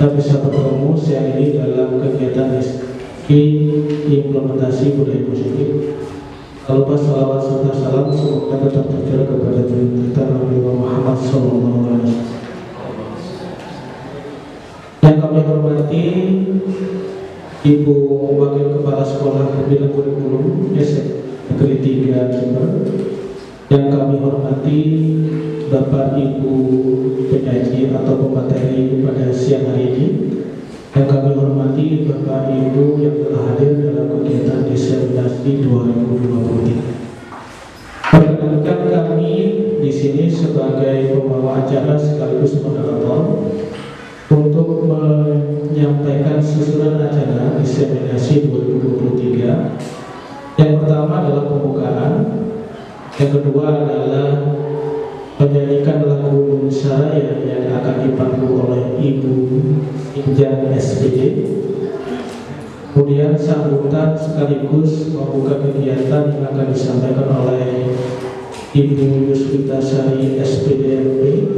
kita bisa bertemu siang ini dalam kegiatan implementasi budaya positif. Lupa salawat serta salam semoga tetap tercurah kepada kita Nabi Muhammad SAW. Yang kami hormati Ibu Wakil Kepala Sekolah Bidang Kurikulum Negeri 3 Jember. Yang kami hormati Bapak Ibu penyaji atau pemateri pada siang hari ini. Yang kami hormati Bapak Ibu yang telah hadir dalam kegiatan diseminasi 2023. Perkenalkan kami di sini sebagai pembawa acara sekaligus moderator untuk menyampaikan susunan acara diseminasi 2023. Yang pertama adalah pembukaan, yang kedua adalah menyanyikan lagu Indonesia yang akan dipandu oleh Ibu Injan SPD. Kemudian sambutan sekaligus membuka kegiatan yang akan disampaikan oleh Ibu Yuswita Sari SPDMP.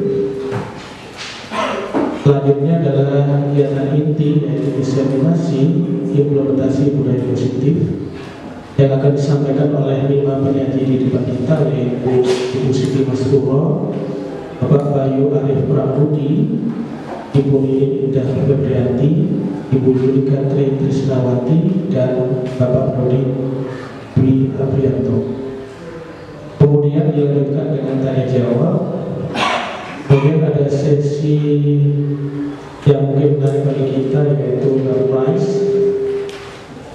Selanjutnya adalah kegiatan inti yaitu diseminasi implementasi budaya positif yang akan disampaikan oleh 5 penyaji di depan kita, yaitu Ibu Siti Masruro, Bapak Bayu Arif Prabudi, Ibu Lilin Indah Febrianti, Ibu Yulika Tri Trisnawati, dan Bapak Dodi Dwi Aprianto. Kemudian dilanjutkan dengan tanya jawab. Kemudian ada sesi yang mungkin menarik bagi kita, yaitu surprise.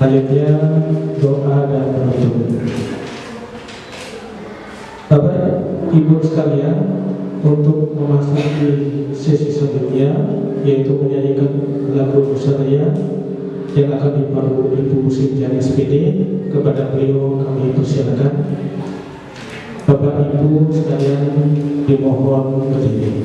Selanjutnya doa dan penutup. Bapak Ibu sekalian, untuk memasuki sesi selanjutnya, yaitu menyanyikan lagu Nusantara yang akan dipandu Ibu Sinjan SPD, kepada beliau kami persilakan. Bapak Ibu sekalian dimohon berdiri.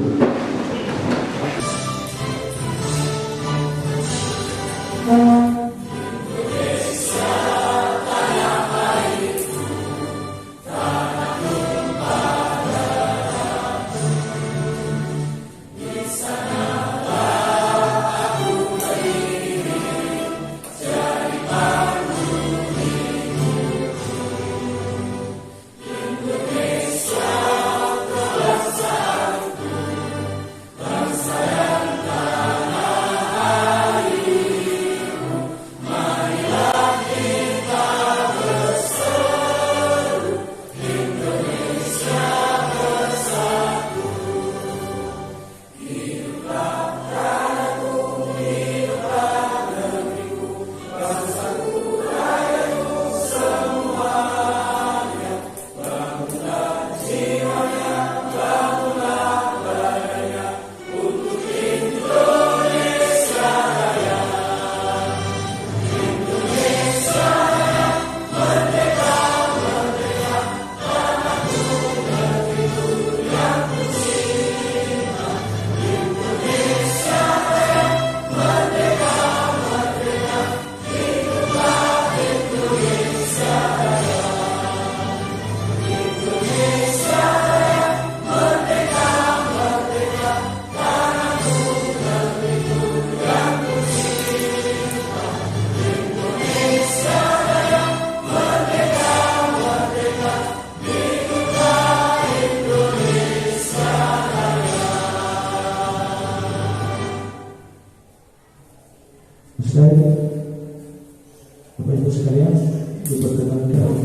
Bapak Ibu sekalian, diperkenalkan.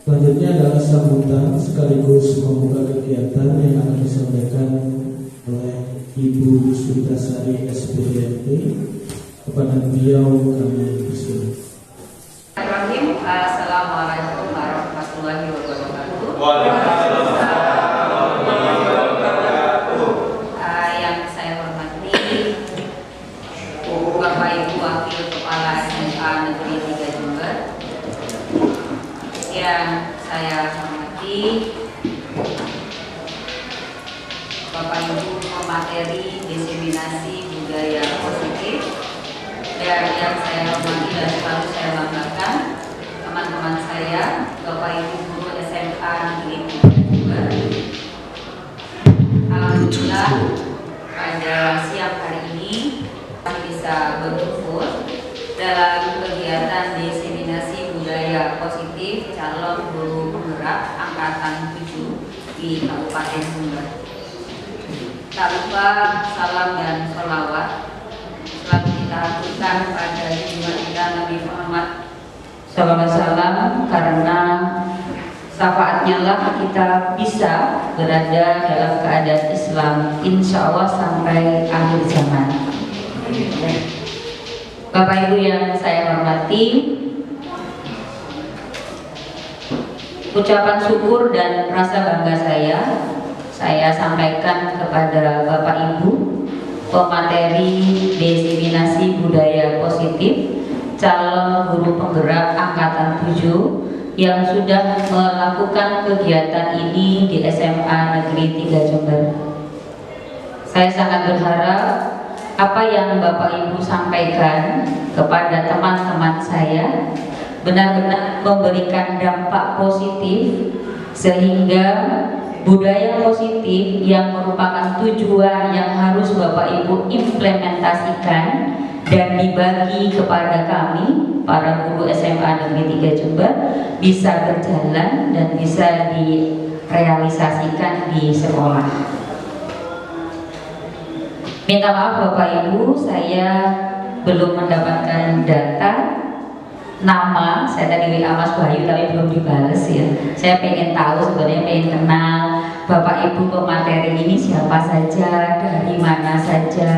Selanjutnya adalah sambutan sekaligus membuka kegiatan yang akan disampaikan oleh Ibu Yuswita Sari SPDMP. Kepada beliau kami persilakan. Assalamualaikum warahmatullahi wabarakatuh. Yang saya hormati Bapak Ibu Wakil Kepala SMA Negeri 3 Jember, yang saya hormati Bapak Ibu pemateri diseminasi budaya positif, dan yang saya hormati dan selalu saya banggakan teman-teman saya, Bapak Ibu guru SMA Negeri 3 Jember. Alhamdulillah pada siang hari ini kami bisa berkumpul dalam kegiatan diseminasi budaya positif calon guru penggerak angkatan 7 di Kabupaten Jember. Tak lupa salam dan sholawat selalu kita aturkan pada junjungan kita Nabi Muhammad SAW, karena syafaatnya lah kita bisa berada dalam keadaan Islam insya Allah sampai akhir zaman. Bapak Ibu yang saya hormati, ucapan syukur dan rasa bangga saya sampaikan kepada Bapak Ibu pemateri diseminasi budaya positif calon guru penggerak angkatan 7 yang sudah melakukan kegiatan ini di SMA Negeri 3 Jember. Saya sangat berharap apa yang Bapak Ibu sampaikan kepada teman-teman saya benar-benar memberikan dampak positif, sehingga budaya positif yang merupakan tujuan yang harus Bapak Ibu implementasikan dan dibagi kepada kami para guru SMA Negeri 3 Jember bisa berjalan dan bisa direalisasikan di sekolah. Minta maaf Bapak Ibu, saya belum mendapatkan data nama. Saya tadi WA Mas Bayu tapi belum dibales ya. Saya pengen tahu, sebenarnya pengen kenal Bapak Ibu pemateri ini siapa saja, dari mana saja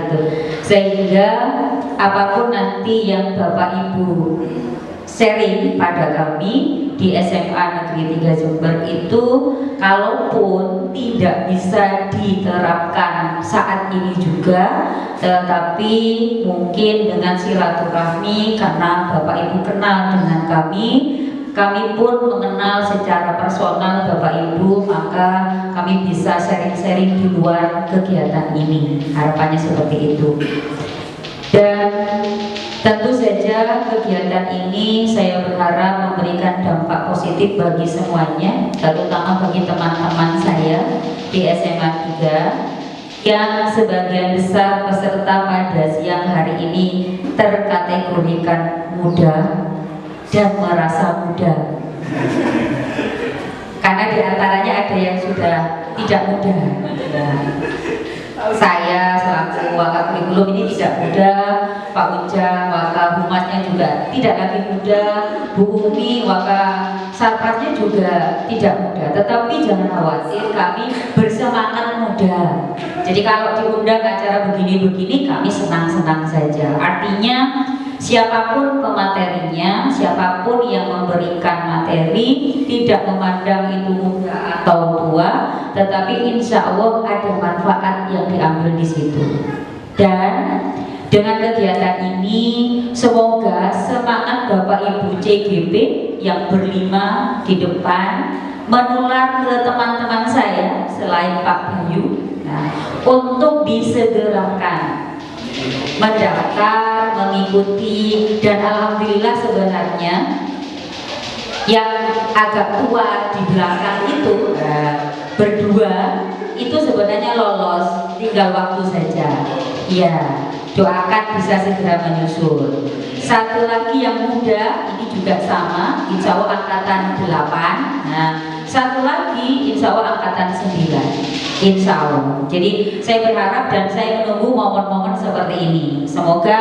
gitu, sehingga apapun nanti yang Bapak Ibu sharing pada kami di SMA Negeri 3 Jember itu, kalaupun tidak bisa diterapkan saat ini juga, tetapi mungkin dengan silaturahmi, karena Bapak Ibu kenal dengan kami pun mengenal secara personal Bapak Ibu, maka kami bisa sharing-sharing di luar kegiatan ini. Harapannya seperti itu. Dan tentu saja kegiatan ini saya berharap memberikan dampak positif bagi semuanya, terutama bagi teman-teman saya di SMA 3 yang sebagian besar peserta pada siang hari ini terkategorikan muda dan merasa muda. Karena diantaranya ada yang sudah tidak muda. Saya selaku Waka Kurikulum ini tidak muda, Pak Ujang Waka Humasnya juga tidak lagi muda, Bu Umi Waka Sarpasnya juga tidak muda. Tetapi jangan khawatir, kami bersemangat muda. Jadi kalau diundang acara begini-begini kami senang-senang saja. Artinya siapapun pematerinya, siapapun yang memberikan materi, tidak memandang itu muda atau tua, tetapi insya Allah ada manfaat yang diambil di situ. Dan dengan kegiatan ini semoga semangat Bapak Ibu CGP yang berlima di depan menular ke teman-teman saya selain Pak Bayu, untuk disegerakan mendaftar, mengikuti. Dan alhamdulillah sebenarnya yang agak tua di belakang itu berdua itu sebenarnya lolos, tinggal waktu saja. Ya, doakan bisa segera menyusul. Satu lagi yang muda ini juga sama, insya Allah angkatan 8. Nah, satu lagi insya Allah angkatan 9, insya Allah. Jadi saya berharap dan saya menunggu momen-momen seperti ini. Semoga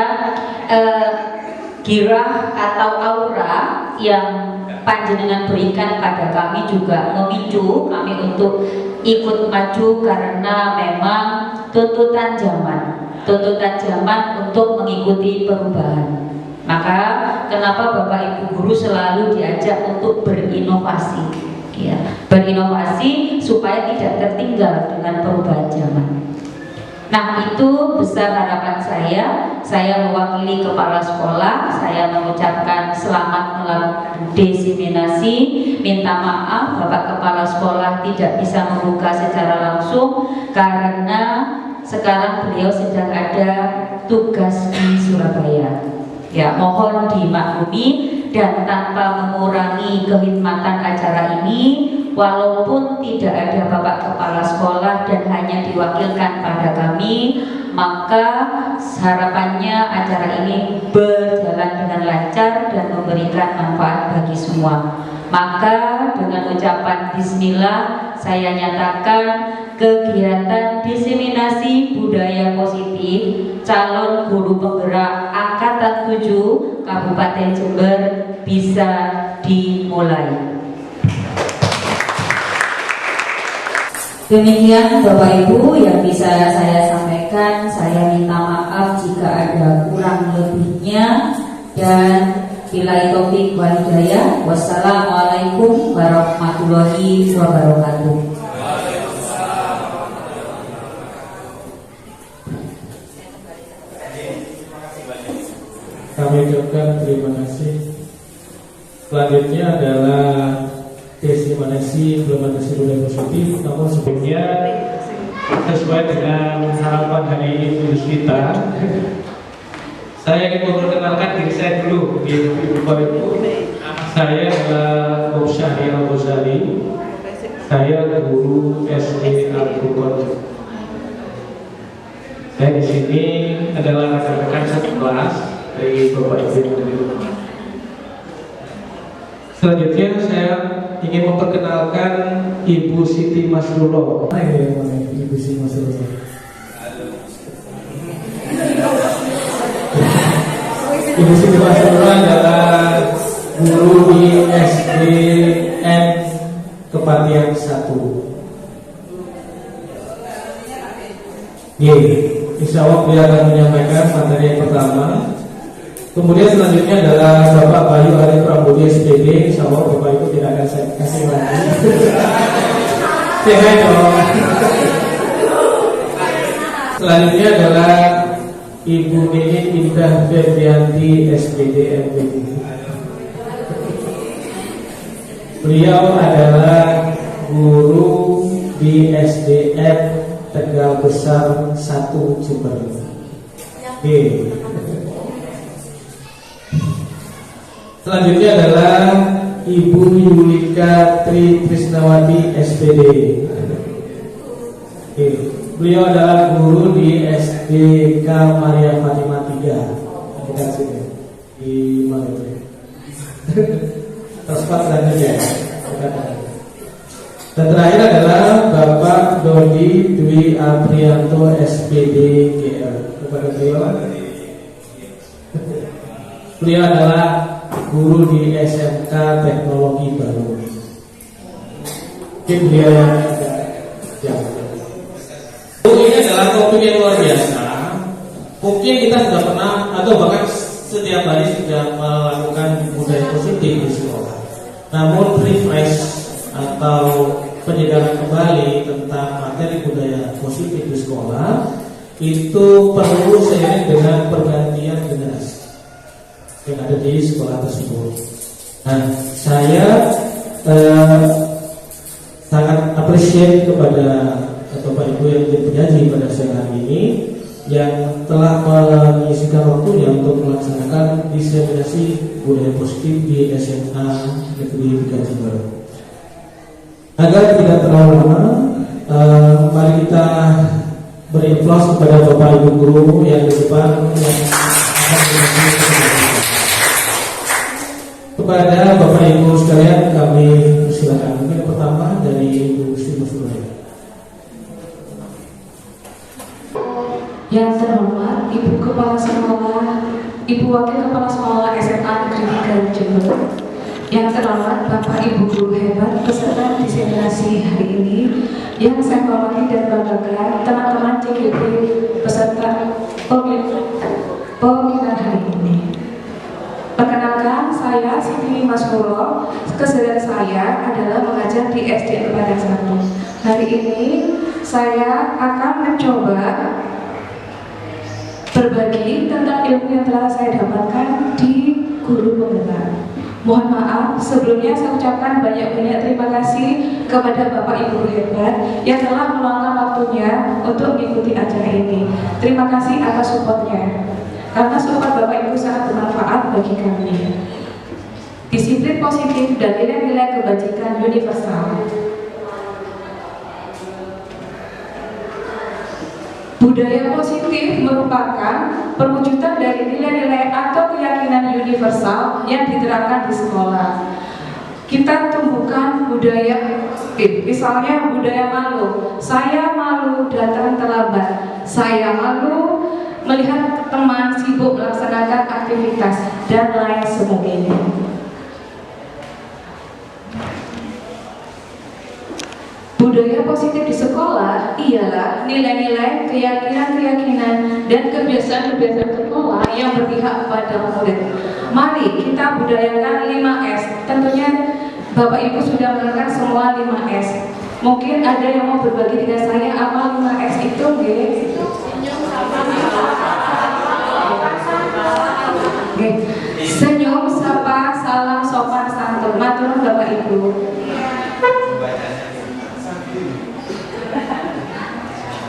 girah atau aura yang panjenengan berikan pada kami juga memicu kami untuk ikut maju, karena memang tuntutan zaman untuk mengikuti perubahan. Maka kenapa Bapak Ibu guru selalu diajak untuk berinovasi, ya, berinovasi supaya tidak tertinggal dengan perubahan zaman. Nah, itu besar harapan saya. Saya mewakili kepala sekolah, saya mengucapkan selamat melakukan diseminasi. Minta maaf Bapak Kepala Sekolah tidak bisa membuka secara langsung karena sekarang beliau sedang ada tugas di Surabaya. Ya, mohon dimaklumi dan tanpa mengurangi kehormatan acara ini, walaupun tidak ada Bapak Kepala Sekolah dan hanya diwakilkan pada kami, maka harapannya acara ini berjalan dengan lancar dan memberikan manfaat bagi semua. Maka dengan ucapan bismillah, saya nyatakan kegiatan diseminasi budaya positif calon guru penggerak angkatan 7 Kabupaten Jember bisa dimulai. Demikian Bapak Ibu yang bisa saya sampaikan. Saya minta maaf jika ada kurang lebihnya, dan billahi taufik wal hidayah. Wassalamualaikum warahmatullahi wabarakatuh. Kami ucapkan terima kasih. Selanjutnya adalah diseminasi implementasi budaya positif. Namun sebelumnya, sesuai dengan harapan hari ini khusus kita, saya ingin memperkenalkan diri saya dulu. Bapak Ibu, saya adalah Bob Syahrial Al-Ghazali. Saya guru SD Al-Qur'an. Saya di sini adalah rekan-rekan satu kelas dari Bapak Ibu. Selanjutnya saya ingin memperkenalkan Ibu Siti Masrullah. Ibu Siti Masrullah. Ibu Siti Masrullah adalah guru di SDN Kepatihan 1. Insya Allah beliau akan menyampaikan materi yang pertama. Kemudian selanjutnya adalah Bapak Bayu Arif Prambudi SPD. Insya Allah Bapak Ibu tidak akan saya kasih lagi. Jangan dong. Selanjutnya adalah Ibu Nini Indah Febrianti SPD MPD. Beliau adalah guru di SDN Tegal Besar 1 Jember. Selanjutnya adalah Ibu Yulika Tri Trisnawati SPD. Beliau adalah guru di SDK Maria Fatimah 3. Kita sini di mana itu? Terspat selanjutnya. Dan terakhir adalah Bapak Dodi Dwi Aprianto SPD GL. Kepada beliau adalah guru di SMK Teknologi Baru. Mungkin beliau yang ini adalah topik yang luar biasa. Mungkin kita sudah pernah atau bahkan setiap hari sudah melakukan budaya positif di sekolah. Namun refresh atau penyegaran kembali tentang materi budaya positif di sekolah itu perlu seiring dengan pergantian generasi yang ada di sekolah tersebut. Nah, saya sangat appreciate kepada Bapak Ibu yang menjadi penyaji pada siang hari ini yang telah mengisikan waktunya untuk melaksanakan diseminasi budaya positif di SMA Negeri 3 Jember. Agar tidak terlalu lama, mari kita beri aplaus kepada Bapak Ibu guru yang di depan yang kepada Bapak Ibu sekalian kami silakan. Mungkin pertama dari Ibu Siti Masrullah. Yang terhormat Ibu Kepala Sekolah, Ibu Wakil Kepala Sekolah SMA Negeri 3 Jember. Yang terhormat Bapak Ibu guru hebat peserta diseminasi hari ini. Yang saya hormati dan banggakan teman-teman CGP peserta pembinaan hari ini. Perkenalkan, saya Siti Masrullah. Keseharian saya adalah mengajar di SD Kepatihan 1. Hari ini saya akan mencoba berbagi tentang ilmu yang telah saya dapatkan di guru penggerak. Mohon maaf, sebelumnya saya ucapkan banyak-banyak terima kasih kepada Bapak Ibu hebat yang telah meluangkan waktunya untuk mengikuti acara ini. Terima kasih atas supportnya, karena support Bapak Ibu sangat bermanfaat bagi kami. spirit positif dan nilai-nilai kebajikan universal. Budaya positif merupakan perwujudan dari nilai-nilai atau keyakinan universal yang diterapkan di sekolah. Kita tumbuhkan budaya positif, misalnya budaya malu. Saya malu datang terlambat. Saya malu melihat teman sibuk melaksanakan aktivitas dan lain sebagainya. Budaya positif di sekolah ialah nilai-nilai, keyakinan-keyakinan, dan kebiasaan-kebiasaan sekolah yang berpihak pada murid. Mari kita budayakan 5S. Tentunya Bapak Ibu sudah menerangkan semua 5S. Mungkin ada yang mau berbagi dengan saya apa 5S itu, guys? Senyum, sapa, salam, sopan, santun. Matur Bapak Ibu.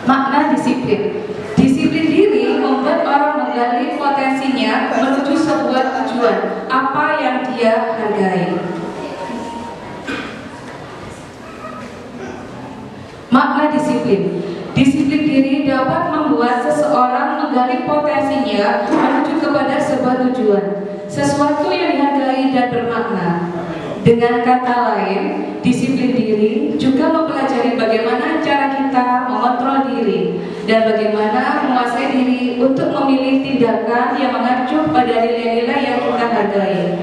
Makna disiplin. Disiplin diri membuat orang menggali potensinya menuju sebuah tujuan, apa yang dia hargai. Makna disiplin. Disiplin diri dapat membuat seseorang menggali potensinya menuju kepada sebuah tujuan, sesuatu yang dihargai dan bermakna. Dengan kata lain, disiplin diri juga mempelajari bagaimana cara kita mengontrol diri dan bagaimana menguasai diri untuk memilih tindakan yang mengacu pada nilai-nilai yang kita hargai.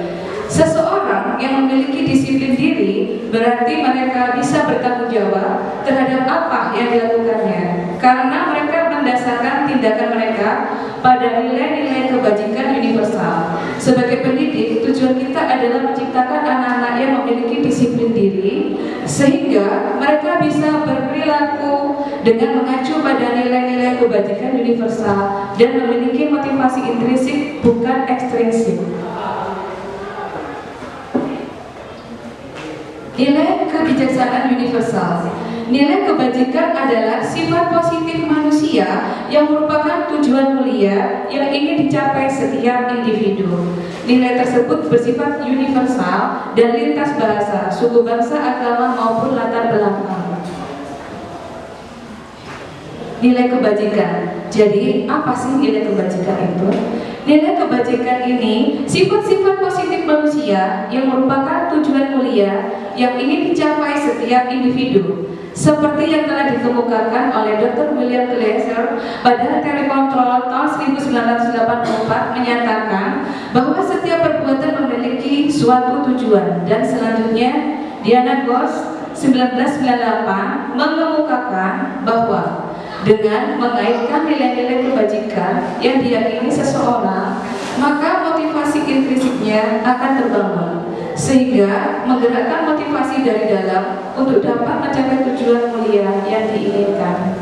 Seseorang yang memiliki disiplin diri berarti mereka bisa bertanggung jawab terhadap apa yang dilakukannya, karena mereka mendasarkan tindakan mereka pada nilai-nilai kebajikan universal. Sebagai pendidik, tujuan kita adalah menciptakan anak-anak yang memiliki disiplin diri sehingga mereka bisa berperilaku dengan mengacu pada nilai-nilai kebajikan universal dan memiliki motivasi intrinsik bukan ekstrinsik. Nilai kebijaksanaan universal. Nilai kebajikan adalah sifat positif manusia yang merupakan tujuan mulia yang ingin dicapai setiap individu. Nilai tersebut bersifat universal dan lintas bahasa, suku bangsa, agama maupun latar belakang. Nilai kebajikan. Jadi, apa sih nilai kebajikan itu? Nilai kebajikan ini sifat-sifat positif manusia yang merupakan tujuan mulia yang ingin dicapai setiap individu. Seperti yang telah dikemukakan oleh Dr. William Glasser pada telekontrol tahun 1984 menyatakan bahwa setiap perbuatan memiliki suatu tujuan, dan selanjutnya Diana Ghosh 1998 mengemukakan bahwa dengan mengaitkan nilai-nilai kebajikan yang diyakini seseorang, maka motivasi intrinsiknya akan terbangun, sehingga menggerakkan motivasi dari dalam untuk dapat mencapai tujuan mulia yang diinginkan.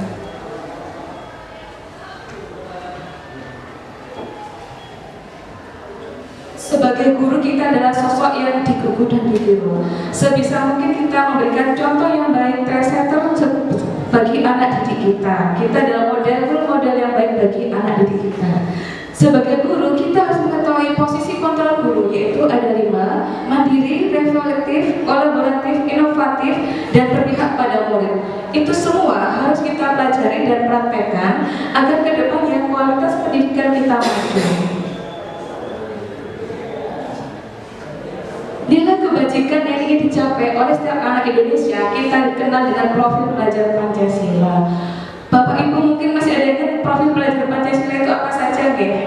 Sebagai guru, kita adalah sosok yang digugu dan ditiru. Sebisa mungkin kita memberikan contoh yang baik, trendsetter bagi anak didik kita. Kita adalah model yang baik bagi anak didik kita. Sebagai guru, kita harus mengetahui posisi kontrol guru, yaitu ada 5: mandiri, reflektif, kolaboratif, inovatif, dan berpihak pada murid. Itu semua harus kita pelajari dan praktekkan agar ke depannya kualitas pendidikan kita maju. Nilai kebajikan yang ingin dicapai oleh setiap anak Indonesia kita kenal dengan profil pelajar Pancasila. Bapak Ibu mungkin masih ada yang profil pelajar Pancasila itu apa saja, nggih?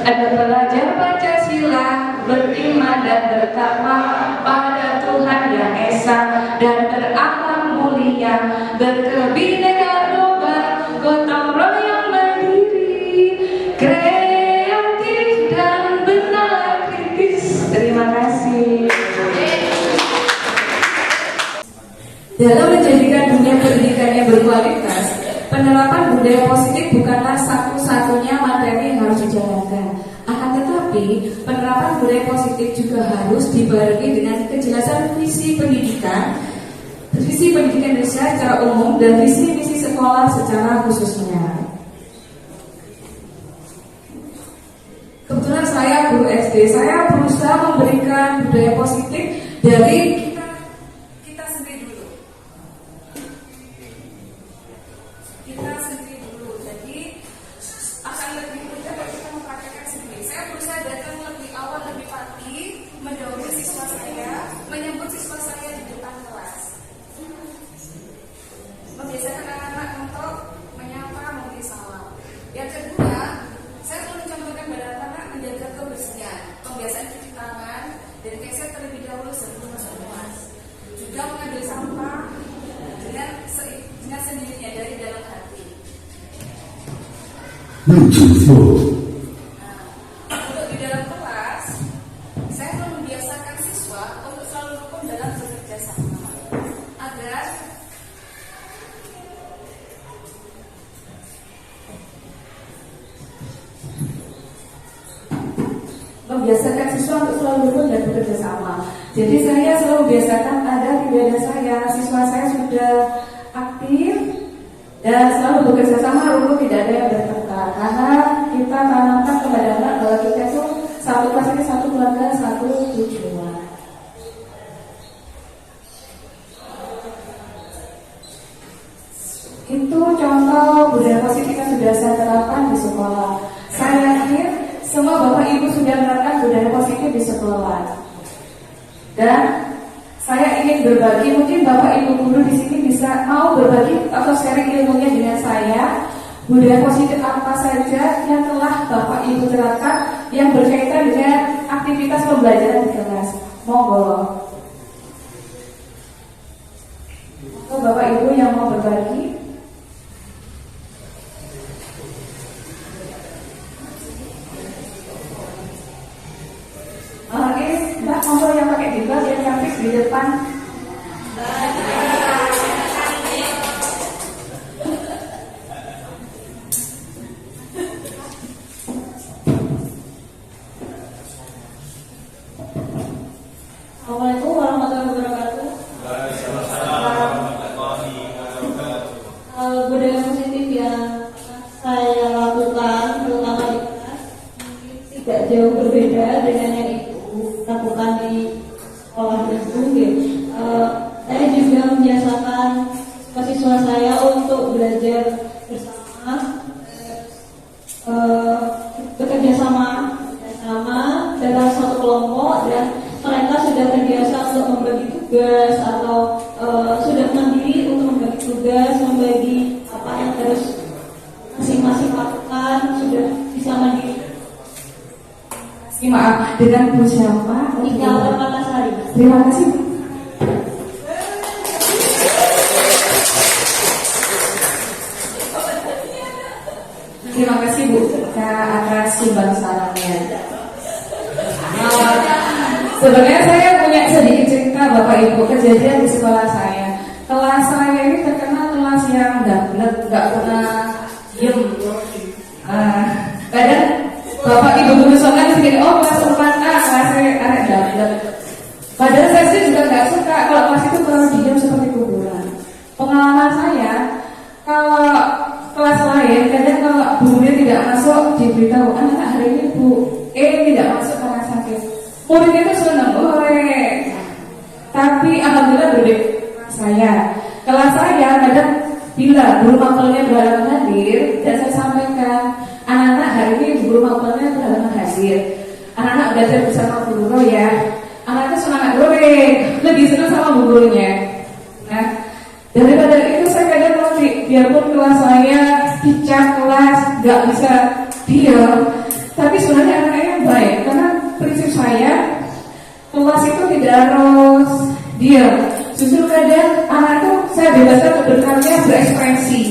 Ada pelajar Pancasila beriman dan bertakwa pada Tuhan Yang Esa dan berakhlak mulia, berkebinekaan global, gotong royong mandiri, kreatif dan benar kritis. Terima kasih. Dalam menjadikan dunia pendidikan yang berkualitas, penerapan budaya positif bukanlah satu-satunya materi yang harus dijalankan. Akan tetapi, penerapan budaya positif juga harus dibarengi dengan kejelasan visi pendidikan Indonesia secara umum dan visi misi sekolah secara khususnya. Kebetulan saya guru SD, saya berusaha memberikan budaya positif dari kita sendiri dulu. Kita sendiri dulu. Jadi akan lebih mudah kalau kita mempraktekkan sendiri. Saya berusaha datang lebih awal, lebih pagi, mendahului siswa saya, menyambut siswa saya di depan kelas. Membiasakan anak-anak untuk menyapa, memberi salam. Yang kedua, saya perlu mencontohkan pada anak-anak menjaga kebersihan, pembiasaan cuci tangan, dan keset terlebih dahulu sebelum masuk kelas. Juga mengambil sampah dengan sendirinya dari dalam hati. Untuk di dalam kelas, saya perlu membiasakan siswa untuk selalu rukun dalam bekerja sama agar membiasakan siswa untuk selalu rukun dan bekerja sama. Jadi saya selalu membiasakan agar tidak ada siswa saya sudah aktif dan selalu bekerja sama, rukun, tidak ada yang bertengkar. Karena kita tanamkan kepada anak bahwa kita itu satu kelas ini satu keluarga, satu tujuan. Itu contoh budaya positif yang sudah saya terapkan di sekolah. Saya yakin semua Bapak Ibu sudah menerapkan budaya positif di sekolah. Dan saya ingin berbagi, mungkin Bapak Ibu guru di sini bisa mau berbagi atau sharing ilmunya dengan saya. Budaya positif apa saja yang telah Bapak Ibu terapkan yang berkaitan dengan aktivitas pembelajaran di kelas. Monggo. Bapak Ibu yang mau berbagi. Mbak, monggo yang pakai jilbab yang cantik di depan. Assalamualaikum warahmatullahi wabarakatuh. Budaya positif yang saya lakukan terutama di kelas mungkin tidak jauh berbeda dengan yang lakukan di sekolah itu. Saya juga membiasakan siswa saya untuk belajar bersama, bekerja sama dalam satu kelompok, dan mereka sudah terbiasa untuk membagi tugas atau sudah mandiri untuk membagi tugas, membagi apa yang harus masing-masing lakukan, sudah bisa mandiri. Maaf, dengan Bu siapa? Ika Permatasari. Terima kasih. Terima kasih Bu atas sumbang sarannya. Sebenarnya saya punya sedikit cerita Bapak Ibu kejadian di sekolah saya. Kelas saya ini terkenal kelas yang nggak pernah diem. Kadang Bapak Ibu guru soalnya di sini, kelas 4A, kelas arek dablek. Padahal saya sih juga nggak suka kalau kelas itu terlalu diam seperti kuburan. Pengalaman saya, kalau kelas lain, kadang kalau gurunya tidak masuk, diberitahu, anak hari ini Bu tidak masuk karena sakit. Muridnya itu senang, tapi alhamdulillah berbeda saya. Kelas saya kadang bila guru mapelnya berhalangan hadir, dan saya sampaikan, anak-anak hari ini guru mapelnya berhalangan hadir. Anak-anak belajar bersama guru ya. Anak itu semangat lebih senang sama gurunya. Nah, daripada itu saya kadang nanti, biarpun kelas saya dicap kelas nggak bisa diam, tapi sebenarnya anak-anaknya baik karena prinsip saya kelas itu tidak harus diam. Justru kadang anak itu saya bebaskan untuk berkarya, berekspresi.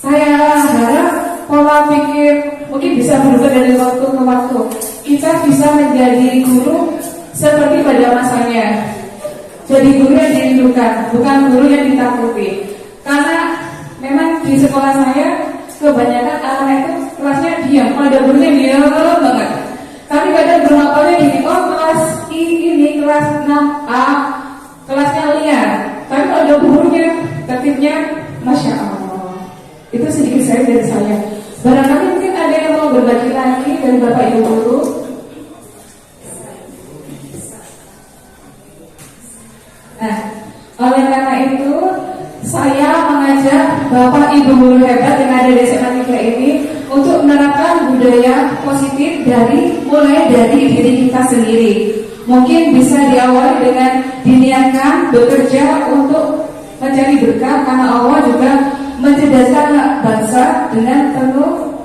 Saya harap pola pikir mungkin bisa berubah dari waktu ke waktu. Kita bisa menjadi guru seperti pada masanya. Jadi guru yang dirindukan, bukan guru yang ditakuti. Karena memang di sekolah saya kebanyakan anak itu kelasnya diam, ada gurunya diam banget. Tapi kadang berapa gini, kelas ini kelas 6A, kelasnya liar. Tapi kalau ada gurunya, tertibnya Masya Allah. Itu sedikit saya dari saya. Barangkali mungkin ada yang mau berbagi lagi dari Bapak Ibu guru. mengajak Bapak Ibu guru hebat yang ada di SMA 3 ini untuk menerapkan budaya positif mulai dari diri kita sendiri. Mungkin bisa diawali dengan diniatkan bekerja untuk mencari berkah, karena Allah juga mencerdaskan bangsa dengan penuh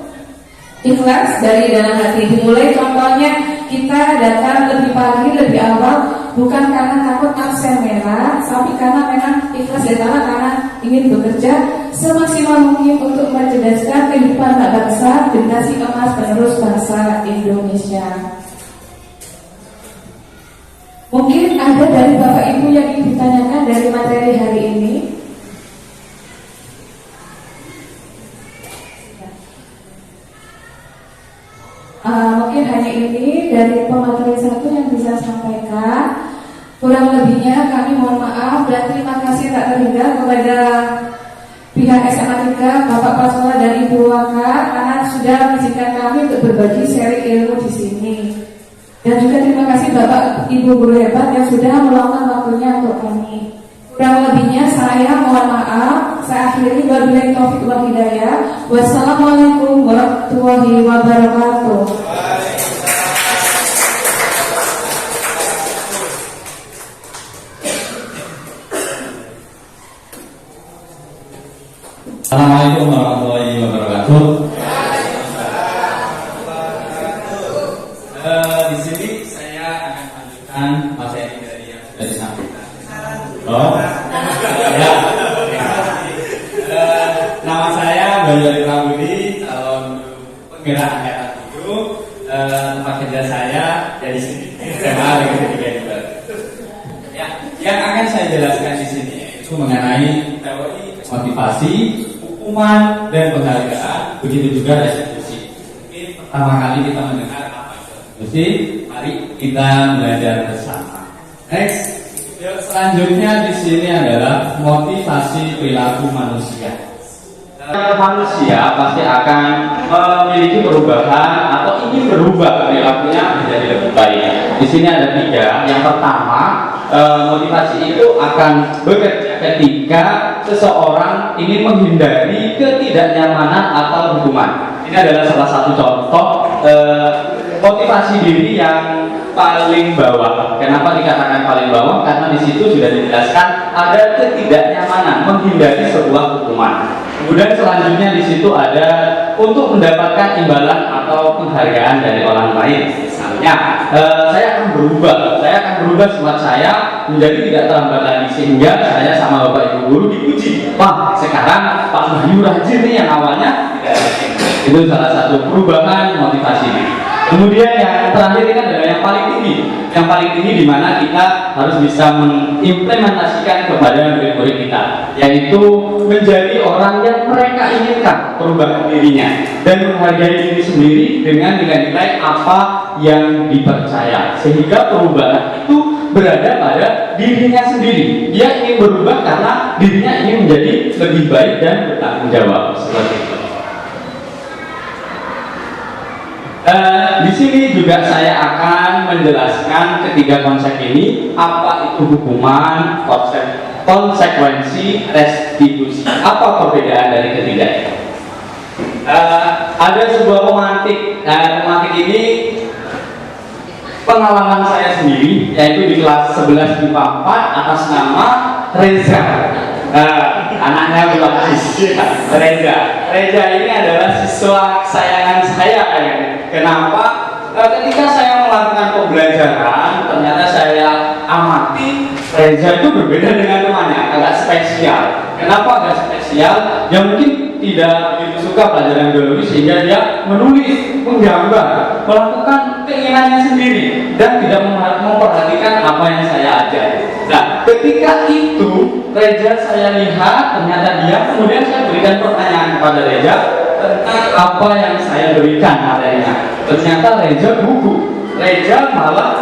ikhlas dari dalam hati. Dimulai contohnya kita datang lebih pagi, lebih awal, bukan karena takut absen merah, tapi karena memang ikhlas dari dalam, karena ingin bekerja semaksimal mungkin untuk mencerdaskan kehidupan bangsa, generasi emas penerus bangsa Indonesia. Mungkin ada dari Bapak Ibu yang ingin ditanyakan dari materi hari ini. Mungkin hanya ini dari pemateri satu yang bisa sampaikan. Kurang lebihnya kami mohon maaf dan terima kasih tak terhingga kepada pihak SMA 3, Bapak Prasola dan Ibu Waka, karena sudah mengizinkan kami untuk berbagi sharing ilmu di sini. Dan juga terima kasih Bapak Ibu guru hebat yang sudah meluangkan waktunya untuk kami. Kurang lebihnya saya mohon maaf. Saya akhiri, wabillahi taufiq wal hidayah. Wassalamualaikum warahmatullahi wabarakatuh. Assalamualaikum warahmatullahi wabarakatuh. Di sini saya akan lanjutkan materi dari yang sudah disampaikan. Ya. Nama saya Banjari Prabudi, calon penggerak angkatan 7. Tempat kerja saya dari sini. SMA Negeri 3 juga. Ya, yang akan saya jelaskan di sini itu mengenai teori motivasi, hukuman dan penghargaan, begitu juga restitusi. Mungkin pertama kali kita mendengar apa itu restitusi, mari kita belajar bersama. Next, selanjutnya di sini adalah motivasi perilaku manusia. Manusia pasti akan memiliki perubahan atau ingin berubah perilakunya menjadi lebih baik. Di sini ada 3. Yang pertama, motivasi itu akan bekerja ketika seseorang ingin menghindari ketidaknyamanan atau hukuman. Ini adalah salah satu contoh motivasi diri yang paling bawah. Kenapa dikatakan paling bawah? Karena di situ sudah dijelaskan ada ketidaknyamanan, menghindari sebuah hukuman. Kemudian selanjutnya di situ ada untuk mendapatkan imbalan atau penghargaan dari orang lain. Misalnya, saya akan berubah sifat saya menjadi tidak terlambat lagi, sehingga saya sama Bapak Ibu guru dipuji. Wah, sekarang Pak Bayu rajin nih, yang awalnya tidak rajin. Itu salah satu perubahan motivasi diri. Kemudian yang terakhir ini adalah yang paling tinggi. Yang paling tinggi di mana kita harus bisa mengimplementasikan kepada murid-murid kita, yaitu menjadi orang yang mereka inginkan perubahan dirinya dan menghargai diri sendiri dengan nilai-nilai apa yang dipercaya, sehingga perubahan itu berada pada dirinya sendiri. Dia ingin berubah karena dirinya ingin menjadi lebih baik dan bertanggung jawab, seperti itu. Di sini juga saya akan menjelaskan ketiga konsep ini. Apa itu hukuman, konsekuensi, restitusi. Apa perbedaan dari ketiga ini? Ada sebuah pemantik. Pemantik ini pengalaman saya sendiri, yaitu di kelas 11 IPA 4 atas nama Reza. Anaknya Bilqis. Reza ini adalah siswa kesayangan saya. Kenapa? Ketika saya melakukan pembelajaran, ternyata saya amati Reza itu berbeda dengan temannya, agak spesial. Kenapa agak spesial? Ya mungkin tidak begitu suka pelajaran biologi, sehingga dia menulis, menggambar, melakukan keinginannya sendiri dan tidak memperhatikan apa yang saya ajar. Nah, ketika itu Reza saya lihat, ternyata dia, kemudian saya berikan pertanyaan kepada Reza tentang apa yang saya berikan materinya. Ternyata Reza gugup, Reza malah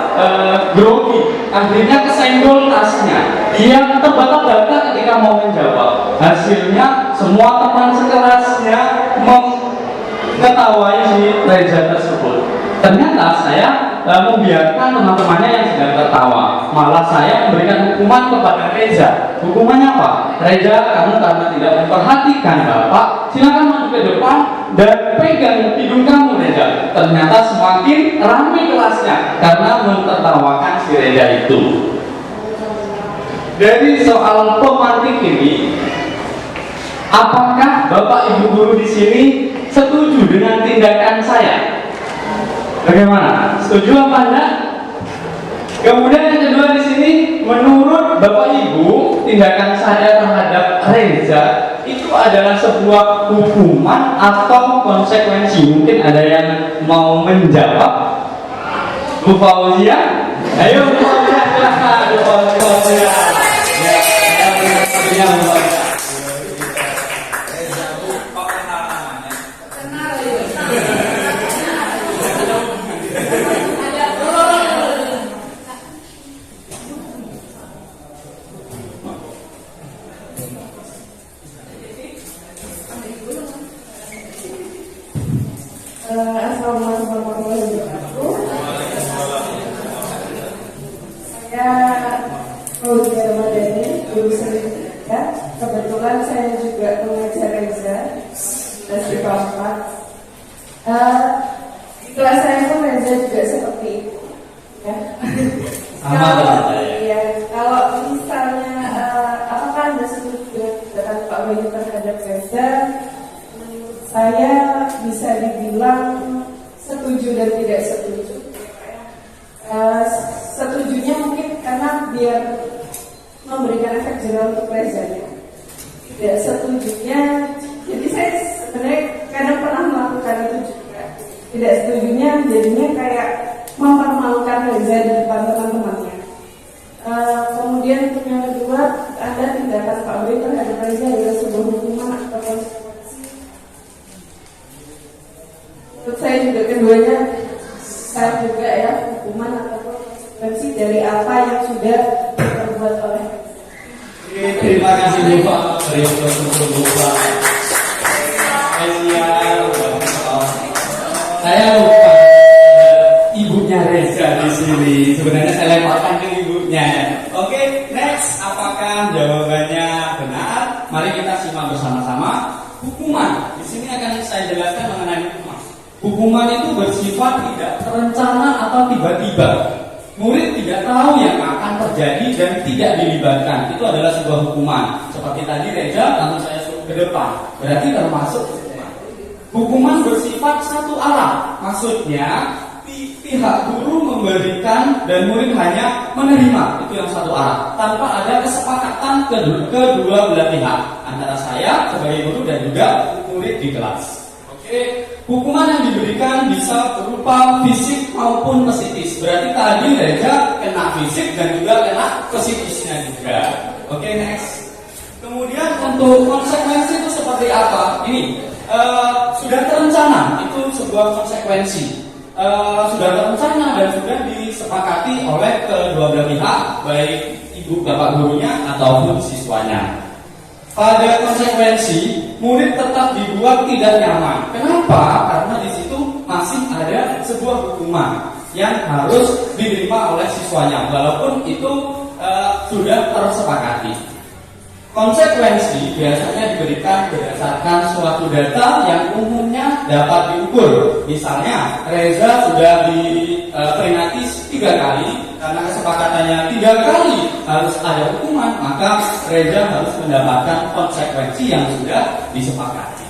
grogi, akhirnya kesenggol tasnya. Dia terbata-bata ketika mau menjawab. Hasilnya semua teman sekelasnya mengetahui si Reza tersebut. Ternyata saya membiarkan teman-temannya yang sedang tertawa. Malah saya memberikan hukuman kepada Reza. Hukumannya apa? Reza, kamu karena tidak memperhatikan Bapak, silakan maju ke depan dan pegang hidung kamu, Reza. Ternyata semakin ramai kelasnya karena mentertawakan si Reza itu. Dari soal pemantik ini, apakah Bapak Ibu guru di sini setuju dengan tindakan saya? Bagaimana? Setuju apa enggak? Kemudian yang kedua di sini, menurut Bapak Ibu, tindakan saya terhadap Reza itu adalah sebuah hukuman atau konsekuensi? Mungkin ada yang mau menjawab. Bu Fauzia? Ayo Bu Fauzia, silahkan Bu Fauzia. Assalamualaikum warahmatullahi wabarakatuh. Saya Fauzia Ramadhani, guru seni pendidikan. Kebetulan saya juga mengajar Reza dan IPA 4. Di kelas saya pun Reza juga seperti itu. Ya. Kalau misalnya apakah Anda setuju dengan Pak Bayu terhadap Reza? Saya bisa dibilang setuju dan tidak setuju. Setujunya mungkin karena biar memberikan efek jerah untuk Reza. Tidak setujunya, jadi saya sebenarnya kadang pernah melakukan itu juga. Tidak setujunya jadinya kayak mempermalukan Reza di depan teman-temannya. Kemudian untuk yang kedua, ada tindakan Pak Bayu terhadap Reza adalah sebuah hukuman atau konsekuensi. Menurut saya juga keduanya saya juga ya, hukuman atau konsekuensi dari apa yang sudah diperbuat oleh. Terima kasih Bapak. Saya lupa ibunya Reza di sini. Sebenarnya saya lemparkan ke ibunya. Oke, next. Apakah jawabannya benar? Mari kita simak bersama-sama. Hukuman. Di sini akan saya jelaskan mengenai hukuman. Hukuman itu bersifat tidak terencana atau tiba-tiba. Murid tidak tahu yang akan terjadi dan tidak dilibatkan. Itu adalah sebuah hukuman. Seperti tadi Reza, langsung saya suruh ke depan. Berarti termasuk hukuman. Hukuman bersifat satu arah. Maksudnya pihak guru memberikan dan murid hanya menerima. Itu yang satu arah. Tanpa ada kesepakatan kedua belah pihak. Antara saya sebagai guru dan juga murid di kelas. Hukuman yang diberikan bisa berupa fisik maupun psikis. Berarti tadi Reza kena fisik dan juga kena psikisnya juga. Oke, next. Kemudian untuk konsekuensi itu seperti apa? Ini sudah terencana, itu sebuah konsekuensi. Sudah terencana dan sudah disepakati oleh kedua belah pihak, baik ibu bapak gurunya ataupun siswanya. Pada konsekuensi, murid tetap dibuat tidak nyaman. Kenapa? Karena di situ masih ada sebuah hukuman yang harus diterima oleh siswanya, walaupun itu sudah tersepakati. Konsekuensi biasanya diberikan berdasarkan suatu data yang umumnya dapat diukur. Misalnya, Reza sudah diperingati 3 kali, karena kesepakatannya 3 kali harus ada hukuman, maka Reza harus mendapatkan konsekuensi yang sudah disepakati.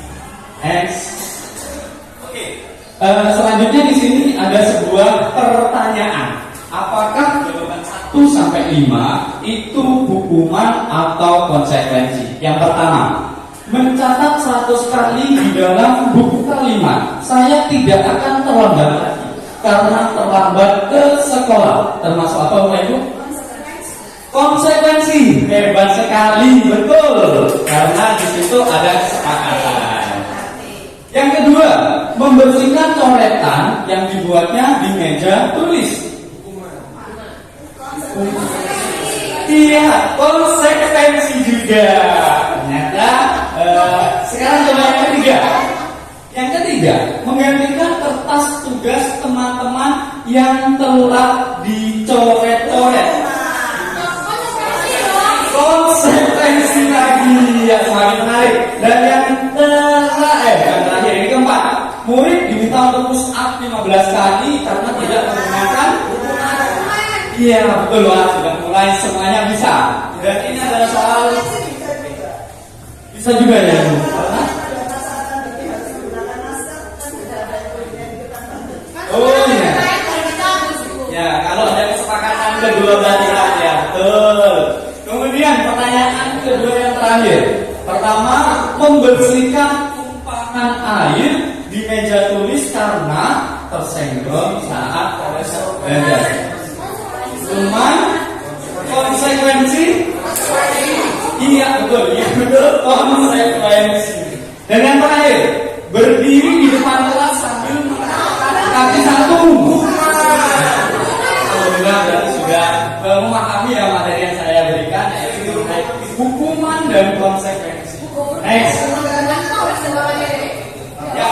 Next. Oke. Selanjutnya di sini ada sebuah pertanyaan. Apakah jawaban 1 sampai 5 itu hukuman atau konsekuensi? Yang pertama, mencatat 100 kali di dalam buku kalimat. Saya tidak akan terlambat lagi karena terlambat ke sekolah. Termasuk apa Bapak Ibu? Konsekuensi. Hebat sekali, betul. Karena di situ ada kesepakatan. Yang kedua, membersihkan coretan yang dibuatnya di meja tulis. Iya, konsekuensi juga. Ternyata sekarang coba yang ketiga. Yang ketiga, menggantikan kertas tugas teman-teman yang telah dicoret-coret? Konsekuensi lagi ya, semakin menarik. Dan yang terakhir ini keempat, murid diminta untuk push up 15 kali karena tidak menggunakan. Iya betul, wah, sudah mulai semuanya bisa. Dan ini adalah soal bisa juga ya. Oh iya. Ya, kalau ada kesepakatan kedua berarti ya, betul. Kemudian pertanyaan kedua yang terakhir. Pertama, membersihkan tumpahan air di meja tulis karena tersenggol saat proses belajar. Cuman konsekuensi? Iya betul, konsekuensi. Dan yang terakhir, berdiri di depan kelas sambil kaki satu. Alhamdulillah sudah memahami ya materi yang saya berikan, yaitu hukuman dan konsekuensi. Next. Ya,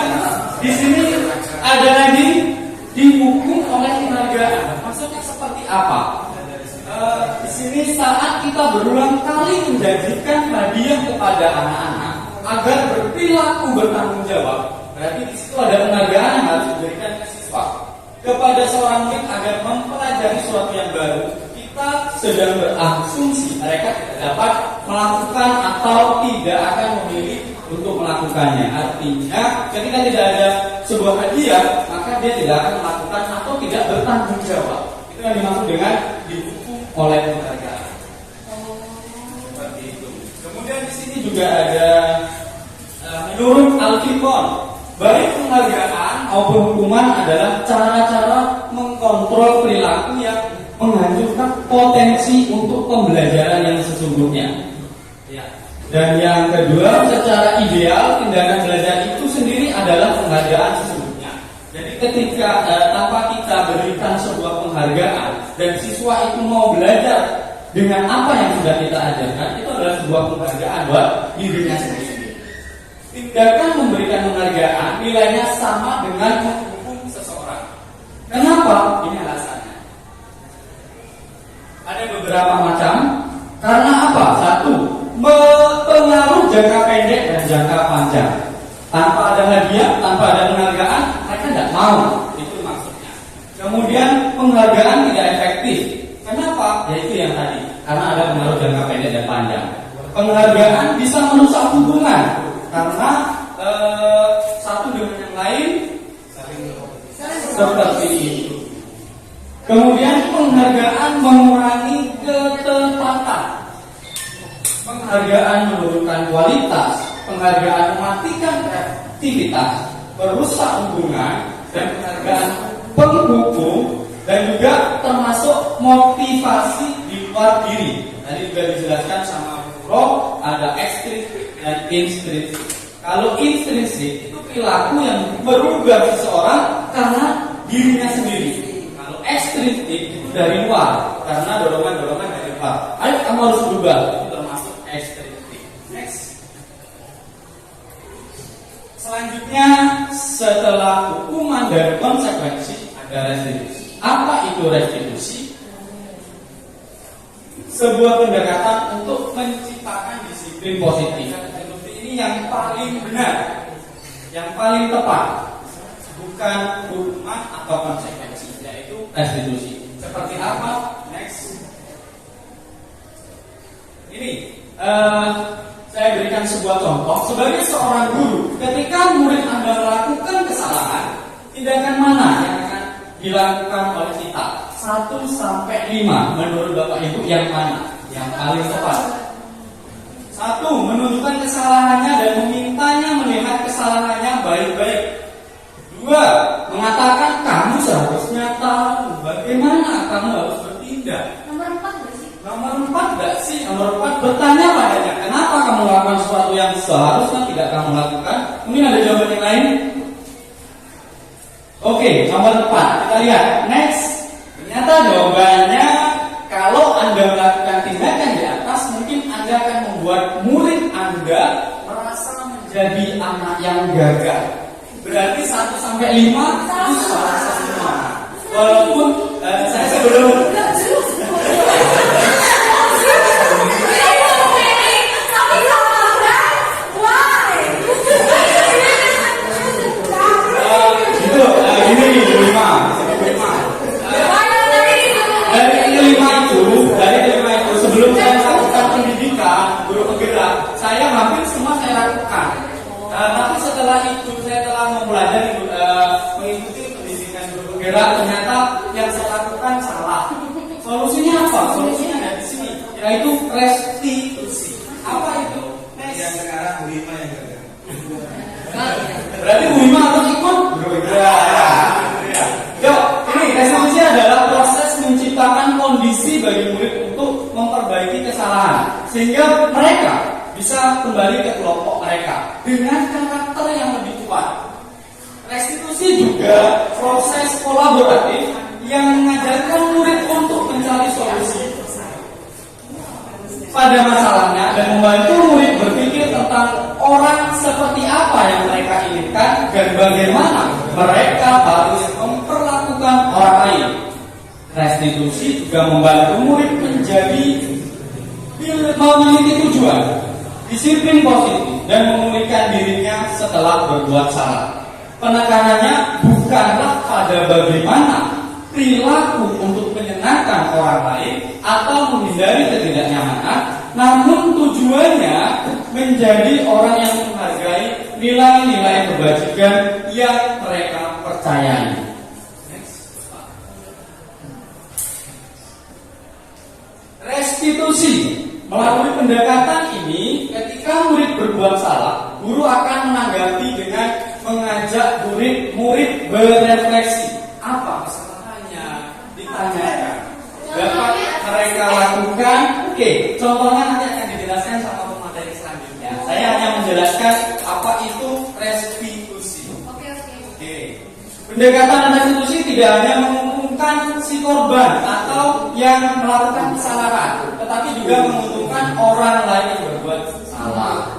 di sini ada lagi dihukum oleh penghargaan. Maksudnya seperti apa? Di sini saat kita berulang kali menjanjikan hadiah kepada anak-anak agar berperilaku bertanggung jawab, berarti di situ ada penghargaan yang harus diberikan ke siswa. Kepada seorang murid agar mempelajari sesuatu yang baru, kita sedang berasumsi mereka tidak dapat melakukan atau tidak akan memilih untuk melakukannya. Artinya, ketika tidak ada sebuah hadiah, maka dia tidak akan melakukan atau tidak bertanggung jawab. Itu yang dimaksud dengan dihukum oleh penghargaan. Seperti itu. Kemudian di sini juga ada menurut Al-Fitqon, baik penghargaan maupun hukuman adalah cara-cara mengkontrol perilaku yang menghancurkan potensi untuk pembelajaran yang sesungguhnya. Ya. Dan yang kedua, secara ideal tindakan belajar itu sendiri adalah penghargaan sesungguhnya. Jadi ketika tanpa kita berikan sebuah penghargaan dan siswa itu mau belajar dengan apa yang sudah kita ajarkan, itu adalah sebuah penghargaan buat dirinya sendiri. Tindakan memberikan penghargaan nilainya sama dengan menghukum seseorang. Kenapa? Ini alasannya. Ada beberapa macam. Karena apa? Satu, pengaruh jangka pendek dan jangka panjang. Tanpa ada hadiah, tanpa ada penghargaan, mereka tidak mau. Itu maksudnya. Kemudian penghargaan tidak efektif. Kenapa? Yaitu yang tadi. Karena ada pengaruh jangka pendek dan panjang. Penghargaan bisa merusak hubungan. Karena satu dengan yang lain seperti itu. Kemudian penghargaan mengurangi ketepatan. Penghargaan menurunkan kualitas. Penghargaan mematikan kreativitas, merusak hubungan, dan penghargaan penghukum dan juga termasuk motivasi di luar diri. Tadi juga dijelaskan sama Bro, ada ekstrinsik dan intrinsik. Kalau intrinsik itu perilaku yang berubah seseorang karena dirinya sendiri. Kalau ekstrinsik itu dari luar karena dorongan-dorongan dari luar. Ayo kamu harus berubah, itu termasuk ekstrinsik. Next. Selanjutnya setelah hukuman dan konsekuensi ada restitusi. Apa itu restitusi? Sebuah pendekatan untuk menciptakan disiplin positif. Seperti ini yang paling benar, yang paling tepat, bukan hukuman atau konsekuensi, yaitu restitusi. Seperti apa? Next. Ini saya berikan sebuah contoh. Sebagai seorang guru, ketika murid Anda melakukan kesalahan, tindakan mana yang akan dilakukan oleh kita? 1 sampai 5 menurut Bapak Ibu yang mana yang paling tepat? 1. Menunjukkan kesalahannya dan memintanya melihat kesalahannya baik-baik. 2. Mengatakan kamu seharusnya tahu bagaimana kamu harus bertindak. Nomor 4 enggak sih? Nomor 4 bertanya padanya, kenapa kamu melakukan sesuatu yang seharusnya tidak kamu lakukan? Mungkin ada jawaban yang lain. Oke, nomor 4 kita lihat. Next. Ternyata jawabannya, kalau Anda melakukan tindakan di atas, mungkin Anda akan membuat murid Anda merasa menjadi anak yang gagal. Berarti 1 sampai 5 itu salah semua. Walaupun saya sebelum gini Bu Rima. Dari kelima itu sebelum saya melakukan pendidikan guru penggerak, saya hampir semua saya lakukan. Tapi setelah itu saya telah mempelajari mengikuti pendidikan guru penggerak, ternyata yang saya lakukan salah. Solusinya apa? Solusinya ada di sini, yaitu restitusi. Apa itu? Yang sekarang Bu Rima yang kerja. Berarti Bu Rima harus ikut guru penggerak. Yuk, ini restitusi adalah proses menciptakan kondisi bagi murid untuk memperbaiki kesalahan sehingga mereka bisa kembali ke kelompok mereka dengan karakter yang lebih kuat. Restitusi juga proses kolaboratif yang mengajarkan murid untuk mencari solusi pada masalahnya dan membantu murid berpikir tentang orang seperti apa yang mereka inginkan dan bagaimana mereka harus memperlakukan orang lain. Restitusi juga membantu murid memiliki tujuan, disiplin positif, dan memulihkan dirinya setelah berbuat salah. Penekanannya bukanlah pada bagaimana perilaku untuk menyenangkan orang lain atau menghindari ketidaknyamanan, namun tujuannya menjadi orang yang menghargai nilai-nilai kebajikan yang mereka percayai. Restitusi. Melalui pendekatan ini, ketika murid berbuat salah, guru akan menanggapi dengan mengajak murid berefleksi. Apa kesalahannya? Ditanyakan. Dapat mereka lakukan. Oke, contohnya nanti akan dijelaskan sama pemateri selanjutnya. Saya hanya menjelaskan apa itu restitusi. Oke. Pendekatan restitusi tidak hanya menguntungkan si korban atau yang melakukan kesalahan, tetapi juga menguntungkan orang lain yang berbuat salah.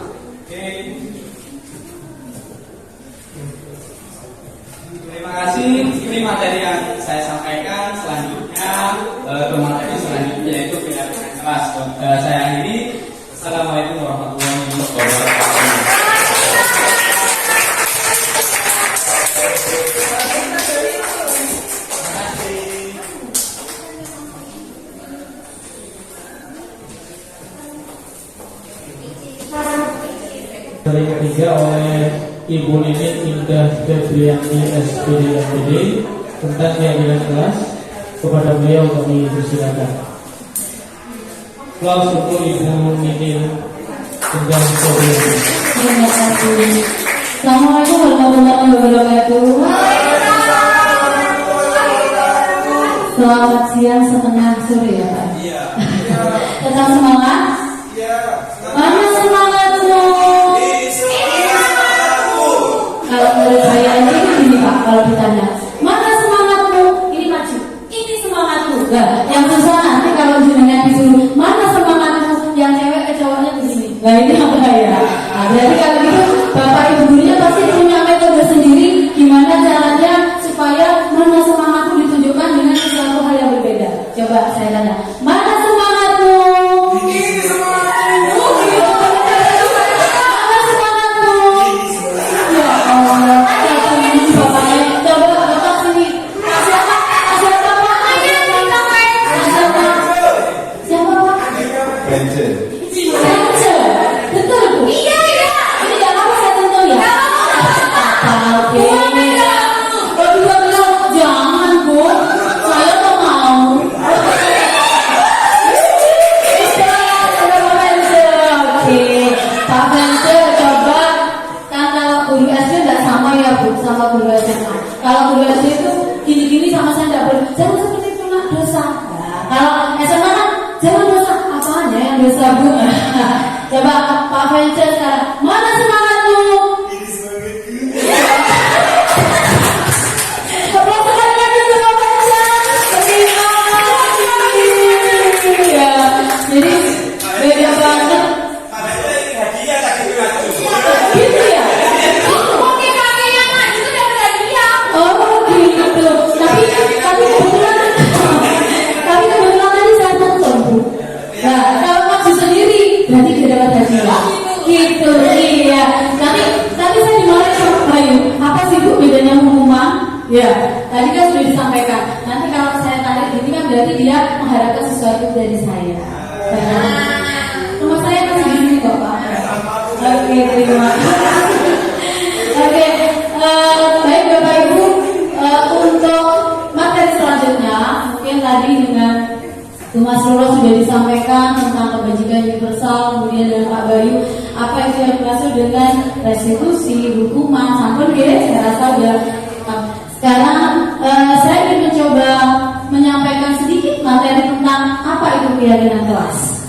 Oke. Terima kasih. Ini materi yang saya sampaikan. Selanjutnya ke materi selanjutnya yaitu pendampingan kelas. Saya akhiri. Assalamualaikum warahmatullahi wabarakatuh. Materi ketiga oleh Ibu Nining Indah Febriani SPD MPD tentang keadilan kelas. Kepada beliau kami persilakan. Aplaus untuk Ibu Nining Indah Febriani. Terima kasih. Assalamualaikum warahmatullahi wabarakatuh. Selamat siang setengah sore ya Pak. Iya. Tetap semangat. Iya. Mana semangatmu? Kalau menurut saya ini Pak, kalau ditanya mana semangatmu? Ini maju. Ini semangatmu. Nah, yang susah nanti kalau jenengan disuruh mana semangatmu? Yang cewek ke cowoknya di sini. Nah ini apa ya? Nah, berarti kalau gitu Bapak Ibu gurunya pasti punya metode sendiri gimana caranya supaya mana semangatmu ditunjukkan dengan sesuatu hal yang berbeda. Coba saya tanya, mana semangatmu? Ini semangatmu. Mana semangatmu? Ya Allah, bapaknya coba bapak sini. Siapa? Siapa Pak? Siapa? Siapa Pak? Benjen. Raja. Betul Bu? Iya. Ini gak apa saya tentu ya? Oke. Berdua bilang jangan Bu, saya tak mau. Oke, Pak Bence coba kan kalau guru SD nggak sama ya Bu sama guru SMA. Kalau guru SD itu gini-gini sama saya nggak boleh. Jangan seperti itu nak dosa. Nah, kalau SMA kan jangan dosa. Apaan ya yang dosa Bu? Coba Pak Bence sekarang mana semangatmu? Ini semangatku. Aplaus sekali lagi untuk Pak Bence. Terima kasih. Ya, jadi beda banget. Padahal ini hadiah tadi maju. Gitu ya? Oh gitu. Tapi Ya, tadi kan sudah disampaikan. Nanti kalau saya tarik ini kan berarti dia mengharapkan sesuatu dari saya. Rumah saya masih di sini kok Pak. Oke, terima kasih. Oke, baik Bapak Ibu, untuk materi selanjutnya mungkin tadi dengan Mas Roro sudah disampaikan tentang kebajikan universal, kemudian dengan Pak Bayu apa itu yang dimaksud dengan restitusi, hukuman, sampun ya, saya rasa sudah. Sekarang saya ingin mencoba menyampaikan sedikit materi tentang apa itu keyakinan kelas.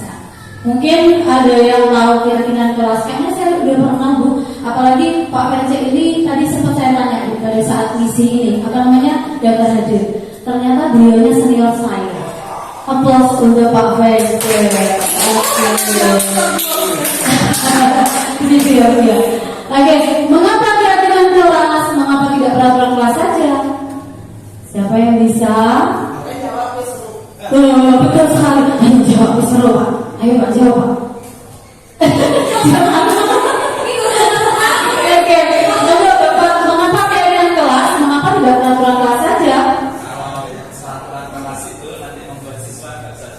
Mungkin ada yang tahu keyakinan kelas, kayaknya saya udah pernah Bu. Apalagi Pak Pence ini tadi sempat saya tanya Bu, pada saat misi ini, apa namanya, daftar hadir. Ternyata beliaunya senior saya. Aplaus untuk Pak Pence. Ini ya. Oke, mengapa keyakinan kelas? Mengapa tidak peraturan kelas saja? Siapa yang bisa? Betul sekali. Ayo jawab, seru Pak. Ayo Pak, jawab Pak. Oke, Bapak, mengapa keyakinan kelas? Mengapa tidak peraturan kelas saja? Peraturan kelas itu nanti membuat siswa nggak bisa.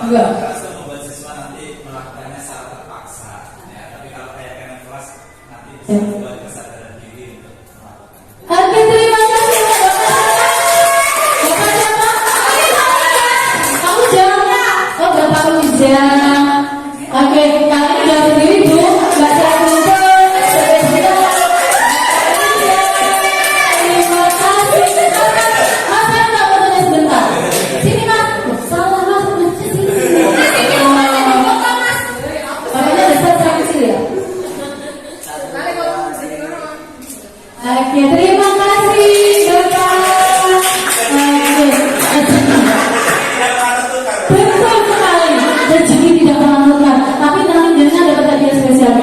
Enggak. Membuat siswa nanti melakukannya secara terpaksa. Ya, tapi kalau keyakinan kelas nanti bisa Ya. membuat kesadaran diri untuk melakukan. Oke, terima kasih Bapak. Bapak siapa? Kamu jangan. Oh, Bapak Ujang. Oke, kalian sudah berdiri Bu. Mbak saya kumpul. Terima kasih. Mas, saya nggak mau tanya sebentar. Sini Mas. Salah Mas, sini. Bapaknya besar, saya kecil ya. Oke, terima kasih Bapak. Betul sekali, rezeki tidak menentukan, tapi nanti jenengan dapat hadiah spesial.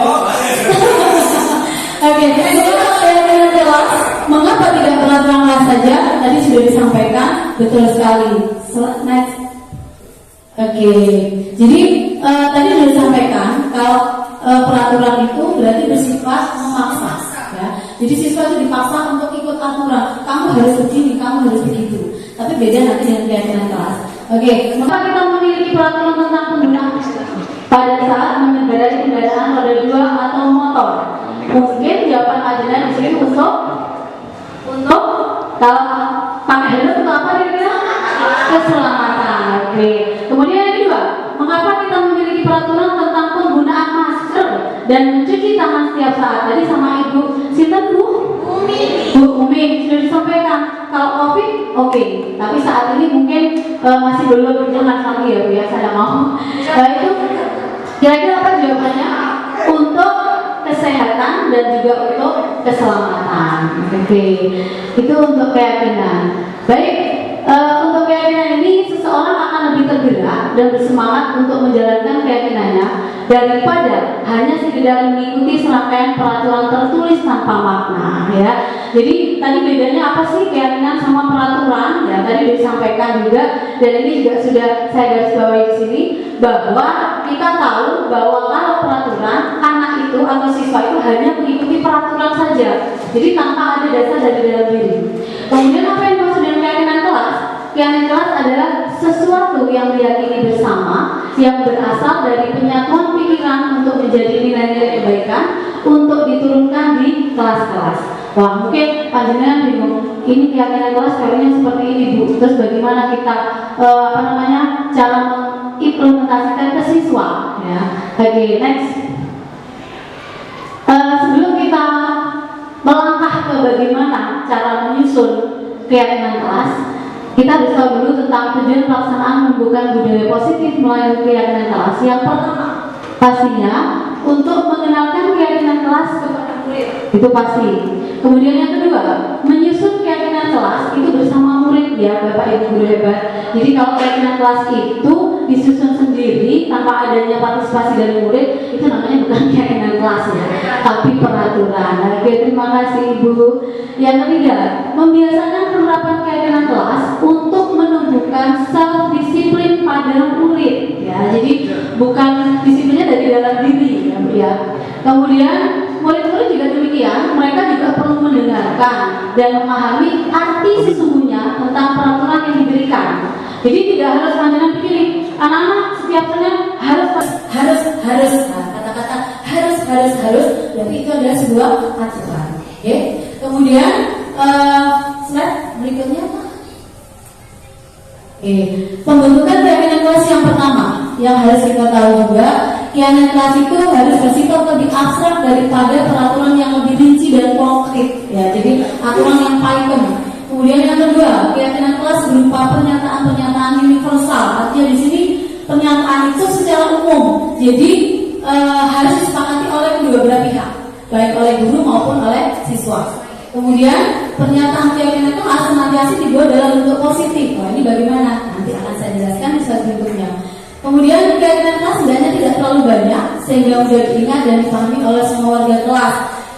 Oke, mengapa keyakinan kelas? Mengapa tidak peraturan kelas saja? Tadi sudah disampaikan, betul sekali. Next. Oke, jadi tadi sudah disampaikan kalau peraturan itu berarti bersifat memaksa. Ya. Jadi siswa itu dipaksa untuk ikut aturan. Kamu harus begini, kamu harus begitu. Tapi beda nanti dengan keyakinan kelas. Oke, maka kita memiliki peraturan tentang penggunaan pada saat mengendarai kendaraan roda 2 atau motor. Mungkin jawaban ajudan di sini untuk kalau pakai helm untuk apa kira-kira? Keselamatan. Oke. Kemudian yang kedua, mengapa kita memiliki peraturan tentang penggunaan masker dan mencuci tangan setiap saat? Tadi sama Ibu Sinten Bu Umi sudah disampaikan. Kalau COVID, oke. Tapi saat ini mungkin masih belum berjalan lagi ya Bu ya. Saya mau. Itu kira-kira apa jawabannya? Untuk kesehatan dan juga untuk keselamatan. Oke. Itu untuk keyakinan. Baik. Untuk keyakinan ini seseorang akan lebih tergerak dan bersemangat untuk menjalankan keyakinannya daripada hanya sekedar mengikuti serangkaian peraturan tertulis tanpa makna ya. Jadi tadi bedanya apa sih keyakinan sama peraturan? Ya tadi disampaikan juga dan ini juga sudah saya garis bawahi di sini bahwa kita tahu bahwa kalau peraturan anak itu atau siswa itu hanya mengikuti peraturan saja. Jadi tanpa ada dasar dari dalam diri. Kemudian apa yang dimaksud dengan keyakinan kelas? Keyakinan kelas adalah sesuatu yang diyakini bersama yang berasal dari penyatuan pikiran untuk menjadi nilai-nilai kebaikan untuk diturunkan di kelas-kelas. Wah mungkin panjenengan bingung, ini keyakinan kelas kayaknya seperti ini Bu. Terus bagaimana kita cara mengimplementasikan ke siswa? Ya. Oke, next. Sebelum kita melangkah ke bagaimana cara menyusun keyakinan kelas, kita harus tahu dulu tentang tujuan pelaksanaan membuka budaya positif melalui keyakinan kelas. Yang pertama, pastinya untuk mengenalkan keyakinan kelas kepada murid, itu pasti. Kemudian yang kedua, menyusun keyakinan kelas itu bersama murid ya, Bapak Ibu guru hebat. Jadi kalau keyakinan kelas itu disusun sendiri tanpa adanya partisipasi dari murid, itu namanya bukan keyakinan kelas ya, tapi peraturan. Oke, terima kasih Ibu. Yang ketiga, membiasakan penerapan keyakinan kelas untuk menumbuhkan self disiplin pada murid ya. Jadi bukan disiplinnya dari dalam diri ya Bu ya. Kemudian murid-murid juga demikian, mereka juga perlu mendengar mendengarkan dan memahami arti sesungguhnya tentang peraturan yang diberikan. Jadi tidak harus panjenengan pilih anak-anak setiap Senin harus, nah, kata-kata harus, berarti itu adalah sebuah aturan. Oke. Kemudian slide berikutnya apa? Pembentukan keyakinan kelas yang pertama yang harus kita tahu juga, keyakinan kelas itu harus bersifat lebih abstrak daripada peraturan yang lebih rinci dan konkret. Ya, jadi aturan yang pakem. Kemudian yang kedua, keyakinan kelas berupa pernyataan-pernyataan universal. Artinya di sini pernyataan itu secara umum. Jadi harus disepakati oleh kedua belah pihak, baik oleh guru maupun oleh siswa. Kemudian pernyataan keyakinan itu senantiasa dibuat dalam bentuk positif. Wah, ini bagaimana? Nanti akan saya jelaskan di slide berikutnya. Kemudian keyakinan kelas sebenarnya tidak terlalu banyak sehingga mudah diingat dan dipahami oleh semua warga kelas.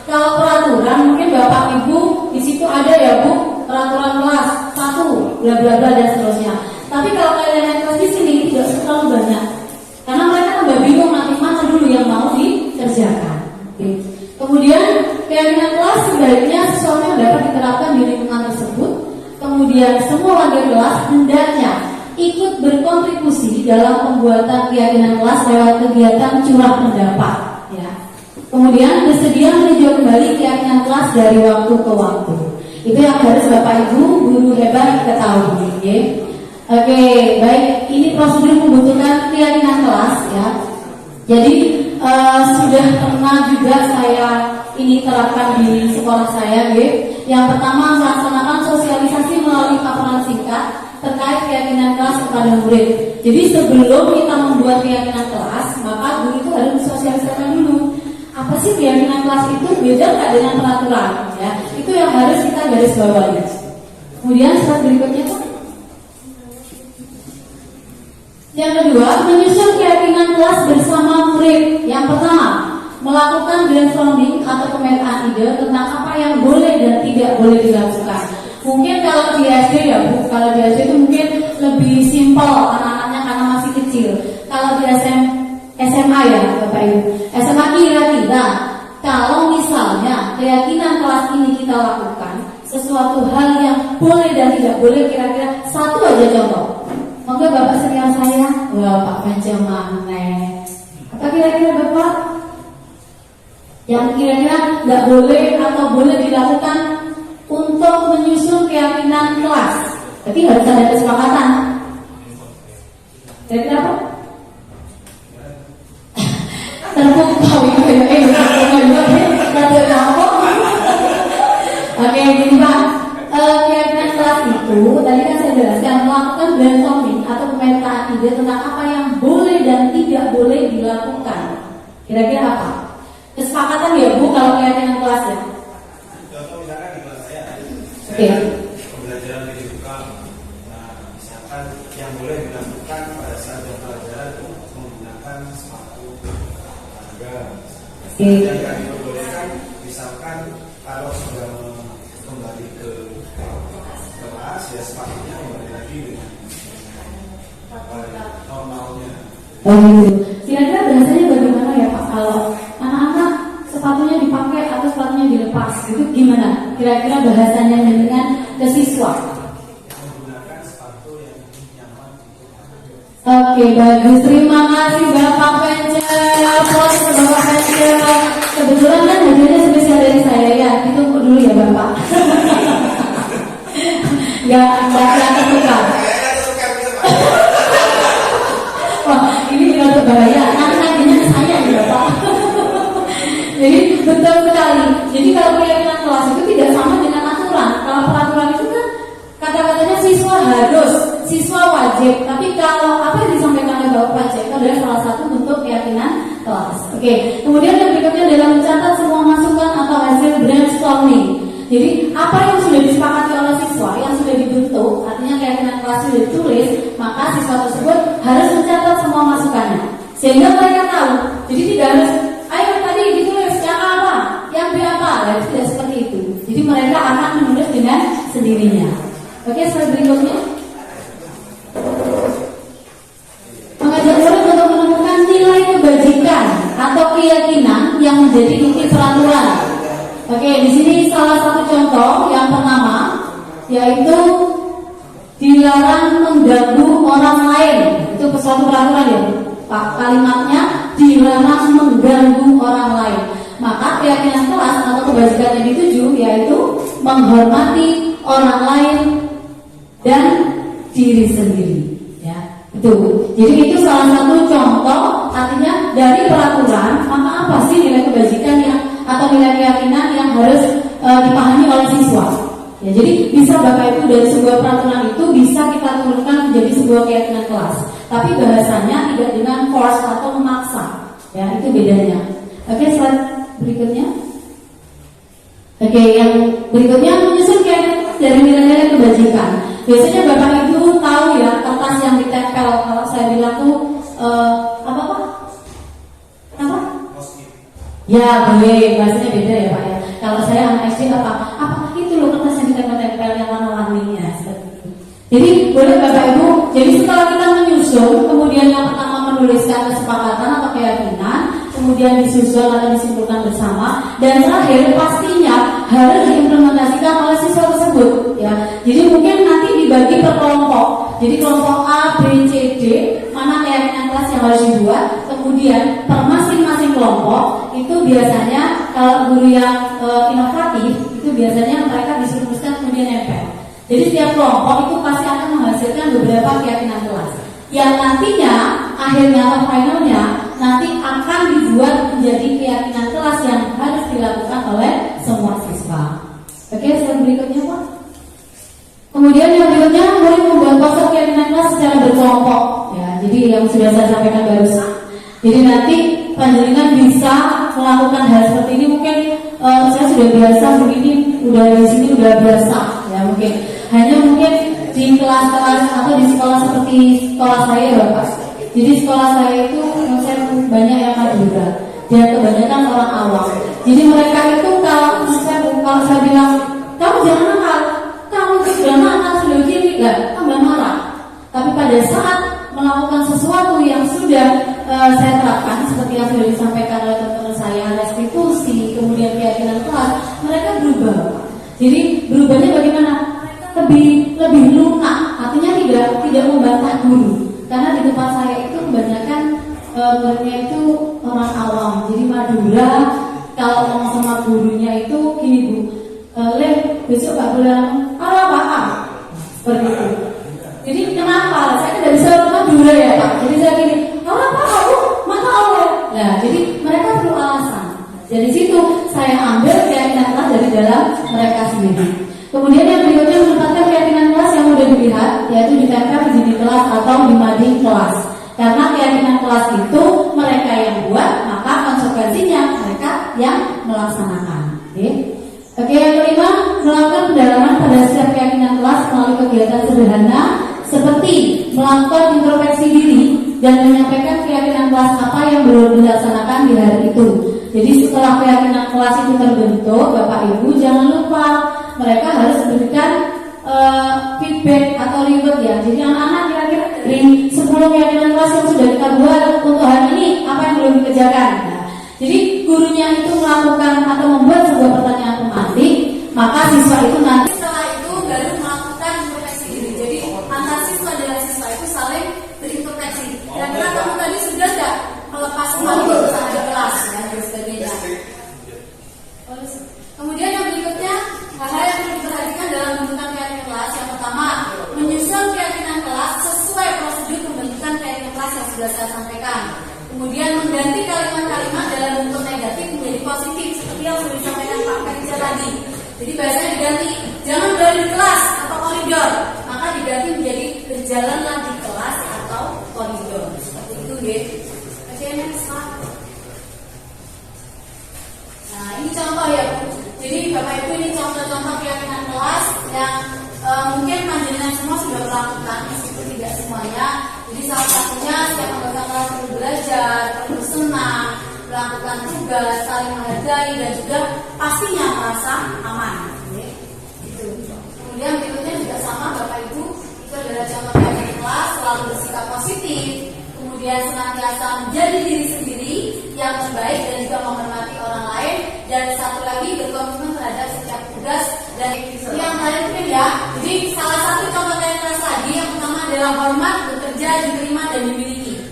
Kalau peraturan mungkin Bapak Ibu di situ ada ya Bu, peraturan kelas 1, bla bla bla dan seterusnya. Tapi kalau keyakinan kelas di sini tidak terlalu banyak. Karena mereka tambah bingung nanti mana dulu yang mau dikerjakan. Oke. Kemudian keyakinan kelas sebaiknya sesuatu yang dapat diterapkan di lingkungan tersebut. Kemudian semua warga kelas hendaknya ikut berkontribusi dalam pembuatan keyakinan kelas lewat kegiatan curah pendapat. Ya. Kemudian bersedia meninjau kembali keyakinan kelas dari waktu ke waktu. Itu yang harus Bapak Ibu guru hebat ketahui. Ya. Oke, baik. Ini prosedur pembentukan keyakinan kelas ya. Jadi sudah pernah juga saya ini terapkan di sekolah saya, Yang pertama melaksanakan sosialisasi melalui paparan singkat terkait keyakinan kelas kepada murid. Jadi sebelum kita membuat keyakinan kelas, maka guru itu harus disosialisasikan dulu. Apa sih keyakinan kelas itu? Beda nggak dengan peraturan? Ya, itu yang harus kita garis bawahi. Kemudian slide berikutnya Pak. Yang kedua, menyusun keyakinan kelas bersama murid. Yang pertama, melakukan brainstorming atau pemetaan ide tentang apa yang boleh dan tidak boleh dilakukan. Mungkin kalau di SD ya Bu, kalau di SD itu mungkin lebih simpel anak-anaknya karena masih kecil. Kalau di SMA ya Bapak Ibu, SMA kira-kira kalau misalnya keyakinan kelas ini kita lakukan sesuatu hal yang boleh dan tidak boleh, kira-kira satu aja contoh. Moga Bapak senior saya, wah Pak Panjamane. Apa kira-kira Bapak yang kira-kira nggak boleh atau boleh dilakukan untuk menyusun keyakinan kelas? Berarti harus ada kesepakatan. Kira-kira apa? Terpukau Oke, gini Pak. Keyakinan kelas itu tadi kan saya jelaskan melakukan brainstorming atau pemetaan ide tentang apa yang boleh dan tidak boleh dilakukan. Kira-kira apa? Kesepakatan ya Bu kalau keyakinan kelas ya. Contoh misalkan di kelas saya, pembelajaran dibuka. Nah, misalkan yang boleh dilakukan pada saat pembelajaran itu menggunakan sepatu olahraga. Yang tidak diperbolehkan, misalkan kalau sudah kembali ke kelas ya sepatunya kembali lagi dengan normalnya. Kira-kira bahasanya bagaimana ya Pak kalau anak-anak sepatunya dipakai atau sepatunya dilepas, itu gimana? Kira-kira bahasanya dengan ke siswa. Menggunakan sepatu yang nyaman. Oke, bagus. Terima kasih Bapak Pencel. Bapak Pencel. Kebetulan kan hadirnya spesial dari saya ya. Ditunggu dulu ya Bapak. Nggak tertukar. Wah, ini tidak berbahaya. Nanti-nantinya saya ya Bapak. Jadi betul sekali. Jadi kalau keyakinan kelas itu tidak sama dengan aturan. Kalau peraturan itu kan kata-katanya siswa harus, siswa wajib. Tapi kalau apa yang disampaikan oleh Bapak Pajak itu adalah salah satu bentuk keyakinan kelas. Oke. Kemudian yang berikutnya adalah mencatat semua masukan atau hasil brainstorming. Jadi apa yang sudah disepakati oleh siswa, yang sudah dibentuk, artinya keyakinan kelas sudah ditulis, maka siswa tersebut harus mencatat semua masukannya. Sehingga mereka tahu. Jadi tidak harus, ayo tadi ditulis yang A apa, yang B apa, dan tidak seperti itu. Jadi mereka akan menulis dengan sendirinya. Oke, slide berikutnya. Mengajak murid untuk menemukan nilai kebajikan atau keyakinan yang menjadi inti peraturan. Oke, di sini salah satu contoh yang pertama yaitu dilarang mengganggu orang lain. Itu suatu peraturan ya, Pak. Kalimatnya dilarang mengganggu orang lain. Maka keyakinan kelas atau kebajikan yang dituju yaitu menghormati orang lain dan diri sendiri. Ya, itu. Jadi itu salah satu contoh. Artinya dari peraturan, maka apa sih nilai kebajikan yang atau nilai keyakinan yang harus dipahami oleh siswa? Ya, jadi bisa Bapak Ibu dari sebuah peraturan itu bisa kita turunkan menjadi sebuah keyakinan kelas. Tapi bahasanya tidak dengan force atau memaksa. Ya, itu bedanya. Oke, slide berikutnya. Oke, yang berikutnya menyusun keyakinan dari nilai-nilai kebajikan. Biasanya Bapak Ibu tahu ya kertas yang ditempel. Kalau saya bilang tuh apa Pak? Apa? Ya, boleh. Bahasanya beda ya Pak ya. Kalau saya anak SD apa itu loh kertas yang ditempel-tempel yang warna-warninya seperti itu. Jadi boleh Bapak Ibu. Jadi setelah kita menyusun, kemudian yang pertama menuliskan kesepakatan atau keyakinan, kemudian disusun atau disimpulkan bersama, dan terakhir pastinya harus diimplementasikan oleh siswa tersebut. Ya, jadi mungkin nanti dibagi per kelompok. Jadi kelompok A, B, C, D, mana keyakinan kelas yang harus dibuat. Kemudian per masing-masing kelompok itu biasanya kalau guru yang inovatif itu biasanya mereka disuruhkan kemudian nempel. Jadi setiap kelompok itu pasti akan menghasilkan beberapa keyakinan kelas yang nantinya akhirnya atau finalnya nanti akan dibuat menjadi keyakinan kelas yang harus dilakukan oleh semua siswa. Oke, slide berikutnya Pak. Kemudian yang berikutnya boleh membuat poster keyakinan kelas secara berkelompok. Ya, jadi yang sudah saya sampaikan barusan. Jadi nanti panjenengan bisa melakukan hal seperti ini. Mungkin saya sudah biasa begini, udah di sini udah biasa. Ya mungkin hanya mungkin di kelas-kelas atau di sekolah seperti sekolah saya Bapak. Jadi sekolah saya itu saya banyak yang Madura dan kebanyakan orang awam. Jadi mereka itu kalau saya bilang kamu jangan nakal, kamu sudah nakal sudah gini, tambah marah. Tapi pada saat melakukan sesuatu yang sudah saya terapkan seperti yang sudah disampaikan oleh teman-teman saya, restitusi, kemudian keyakinan kelas, mereka berubah. Jadi berubahnya bagaimana? Lebih lunak, artinya tidak membantah guru. Karena di tempat saya itu kebanyakan muridnya itu orang awam. Jadi Madura kalau ngomong sama gurunya itu gini Bu, besok gak boleh apa seperti itu. Jadi kenapa? Saya tidak bisa orang Madura ya Pak. Jadi saya gini, apa aku mata Allah. Nah, jadi mereka perlu alasan. Dari situ saya ambil keyakinan kelas dari dalam mereka sendiri. Kemudian yang berikutnya menempatkan keyakinan kelas yang mudah dilihat, yaitu ditempel di dinding kelas atau di mading kelas. Karena keyakinan kelas itu mereka yang buat, maka konsekuensinya mereka yang melaksanakan. Oke, yang kelima, melakukan pendalaman pada setiap keyakinan kelas melalui kegiatan sederhana seperti melakukan introspeksi diri dan menyampaikan keyakinan kelas apa yang belum dilaksanakan di hari itu. Jadi setelah keyakinan kelas itu terbentuk, Bapak Ibu jangan lupa mereka harus memberikan feedback atau reward ya. Jadi anak-anak kira-kira dari 10 keyakinan kelas yang sudah kita buat untuk hari ini apa yang belum dikerjakan. Nah, jadi gurunya itu melakukan atau membuat sebuah pertanyaan pematik, maka siswa itu nanti setelah itu baru melakukan introspeksi diri. Jadi antar siswa dengan siswa itu saling berintrospeksi. Kira-kira kamu tadi sudah nggak melepas malu terhadap kelas dan sebagainya. Kemudian yang berikutnya hal-hal yang perlu diperhatikan dalam pembentukan keyakinan kelas. Yang pertama, menyusun keyakinan kelas sesuai prosedur pembentukan keyakinan kelas yang sudah saya sampaikan. Kemudian mengganti kalimat-kalimat dalam bentuk negatif menjadi positif seperti yang sudah disampaikan Pak Kerja tadi. Jadi bahasanya diganti, jangan berada di kelas atau koridor, maka diganti menjadi berjalanlah di kelas atau koridor. Seperti itu ya. Oke, next slide. Nah, ini contoh ya Bu. Jadi Bapak Ibu ini contoh-contoh keyakinan kelas yang mungkin panjenengan semua sudah melakukan meskipun tidak semuanya. Jadi salah satunya setiap anggota kelas perlu belajar, perlu senang, melakukan tugas, saling menghargai dan juga pastinya merasa aman. Gitu. Kemudian berikutnya juga sama Bapak Ibu, itu adalah contoh keyakinan kelas, selalu bersikap positif, kemudian senantiasa menjadi diri sendiri yang terbaik dan juga menghormati orang lain. Dan satu lagi lagi berkomitmen terhadap setiap tugas dan yang lain ya. Jadi salah satu contoh dari kelas lagi yang pertama adalah hormat, bekerja, diterima dan dimiliki.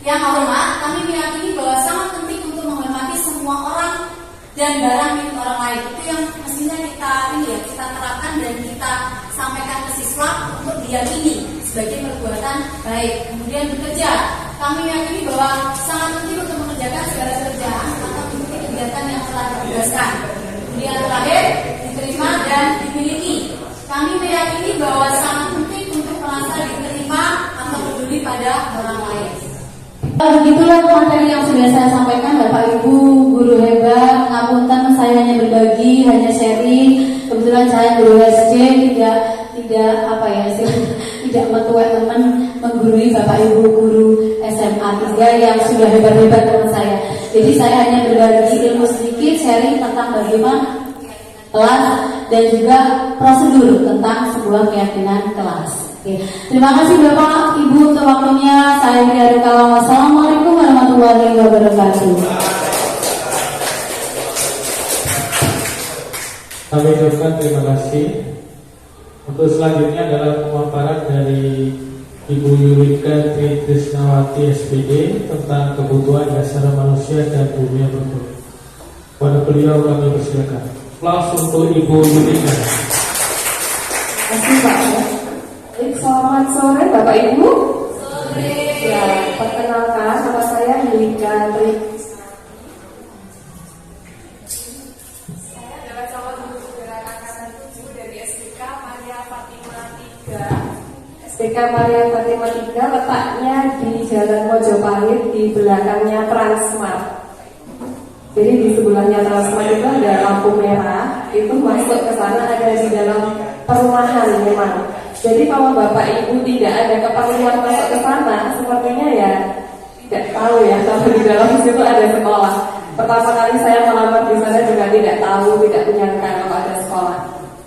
Yang hormat, kami meyakini bahwa sangat penting untuk menghormati semua orang dan barang milik orang lain. Itu yang mestinya kita terapkan dan kita sampaikan ke siswa untuk diyakini sebagai perbuatan baik. Kemudian bekerja, kami meyakini bahwa sangat penting untuk mengerjakan segala pekerjaan atau mengikuti kegiatan yang telah ditugaskan. Kemudian terakhir, diterima dan dimiliki. Kami meyakini bahwa sangat penting untuk merasa diterima atau peduli pada orang lain. Begitulah materi yang sudah saya sampaikan, Bapak Ibu guru hebat. Ngapunten, saya hanya berbagi, hanya sharing. Kebetulan saya guru SD, tidak metua teman menggurui Bapak Ibu guru SMA 3 yang sudah hebat-hebat teman saya. Jadi saya hanya berbagi ilmu sedikit, sharing tentang bagaimana kelas dan juga prosedur tentang sebuah keyakinan kelas. Oke. Terima kasih Bapak Ibu untuk waktunya. Saya Hidayah Kalam. Wassalamualaikum warahmatullahi wabarakatuh. Kami ucapkan terima kasih. Untuk selanjutnya adalah pemaparan dari Ibu Yurika Tri Trisnawati SPD tentang kebutuhan dasar manusia dan bumi yang berguna. Pada beliau kami persilakan. Langsung untuk Ibu Yurika. Terima kasih Pak. Selamat sore Bapak Ibu. Sore. Ya, perkenalkan nama saya Yurika Tri. Saya adalah calon guru penggerak angkatan 7 dari SDK Maria Fatima 3. SDK Maria Fatima 3 letaknya di Jalan Mojopahit di belakangnya Transmart. Jadi di sebelahnya Transmart itu ada lampu merah, itu masuk ke sana ada di dalam perumahan memang. Jadi kalau Bapak Ibu tidak ada keperluan masuk ke sana, sepertinya ya tidak tahu ya kalau di dalam situ ada sekolah. Pertama kali saya melamar di sana juga tidak tahu, tidak menyangka kalau ada sekolah.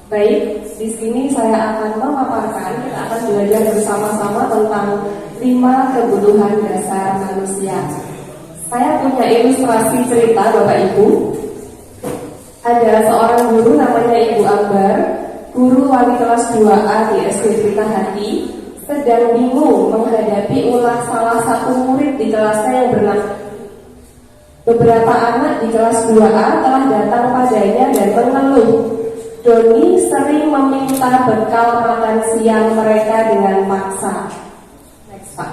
Baik, di sini saya akan memaparkan, kita akan belajar bersama-sama tentang 5 kebutuhan dasar manusia. Saya punya ilustrasi cerita Bapak Ibu. Ada seorang guru namanya Ibu Ambar, guru wali kelas 2A di SD Trita Hati, sedang bingung menghadapi ulah salah satu murid di kelasnya yang bernama. Beberapa anak di kelas 2A telah datang padanya dan mengeluh. Doni sering meminta bekal makan siang mereka dengan paksa. Next Pak.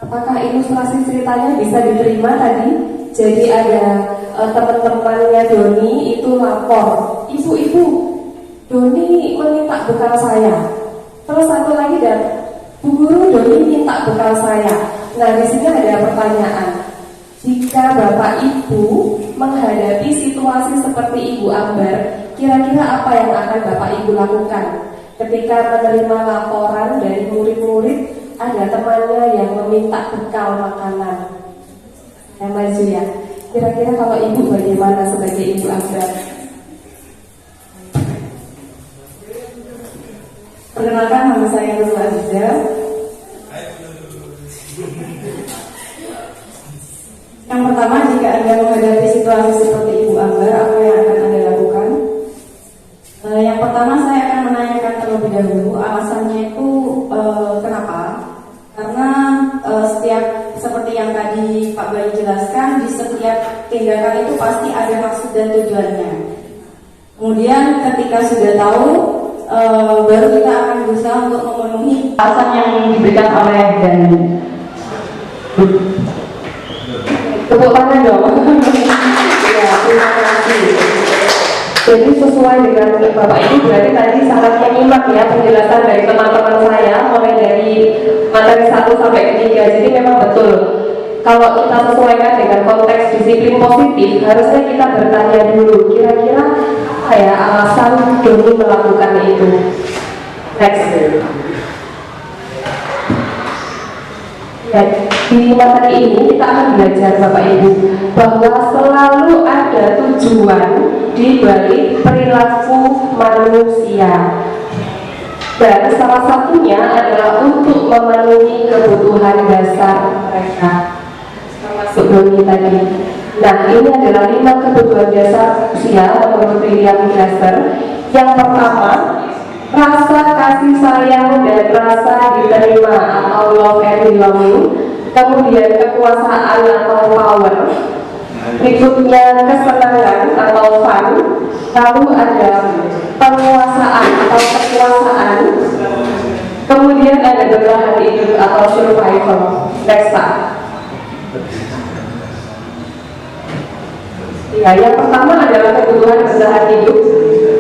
Apakah ilustrasi ceritanya bisa diterima tadi? Jadi ada teman-temannya Doni itu lapor, ibu-ibu, Doni meminta bekal saya. Terus satu lagi dan Bu Guru, Doni minta bekal saya. Nah di sini ada pertanyaan. Jika Bapak Ibu menghadapi situasi seperti Ibu Ambar, kira-kira apa yang akan Bapak Ibu lakukan? Ketika menerima laporan dari murid-murid, ada temannya yang meminta bekal makanan. Saya maju ya. Kira-kira kalau Ibu bagaimana sebagai Ibu Ambar? Perkenalkan, nama saya Nurul Aziza. Yang pertama, jika Anda menghadapi situasi seperti Ibu Ambar, apa yang akan Anda lakukan? Yang pertama, saya akan menanyakan terlebih dahulu alasannya itu kenapa? Karena setiap seperti yang tadi Pak Bayu jelaskan, di setiap tindakan itu pasti ada maksud dan tujuannya. Kemudian ketika sudah tahu, baru kita akan berusaha untuk memenuhi alasan yang diberikan oleh dan tepuk tangan dong. Ya, terima kasih. Jadi sesuai dengan Bapak Ibu berarti tadi sangat menyimak ya penjelasan dari teman-teman saya mulai dari materi 1 sampai ke 3. Jadi memang betul kalau kita sesuaikan dengan konteks disiplin positif, harusnya kita bertanya dulu kira-kira apa ya alasan Doni melakukan itu. Next. Ya, di materi ini kita akan belajar Bapak Ibu bahwa selalu ada tujuan di balik perilaku manusia. Dan salah satunya adalah untuk memenuhi kebutuhan dasar mereka. Termasuk Doni tadi. Nah, ini adalah 5 kebutuhan dasar usia menurut William Glasser. Yang pertama, rasa kasih sayang dan rasa diterima atau love and belonging. Kemudian kekuasaan atau power. Berikutnya kesenangan atau fun. Lalu ada penguasaan atau kekuasaan. Kemudian ada bertahan hidup atau survival. Next Pak. Ya, yang pertama adalah kebutuhan bertahan hidup.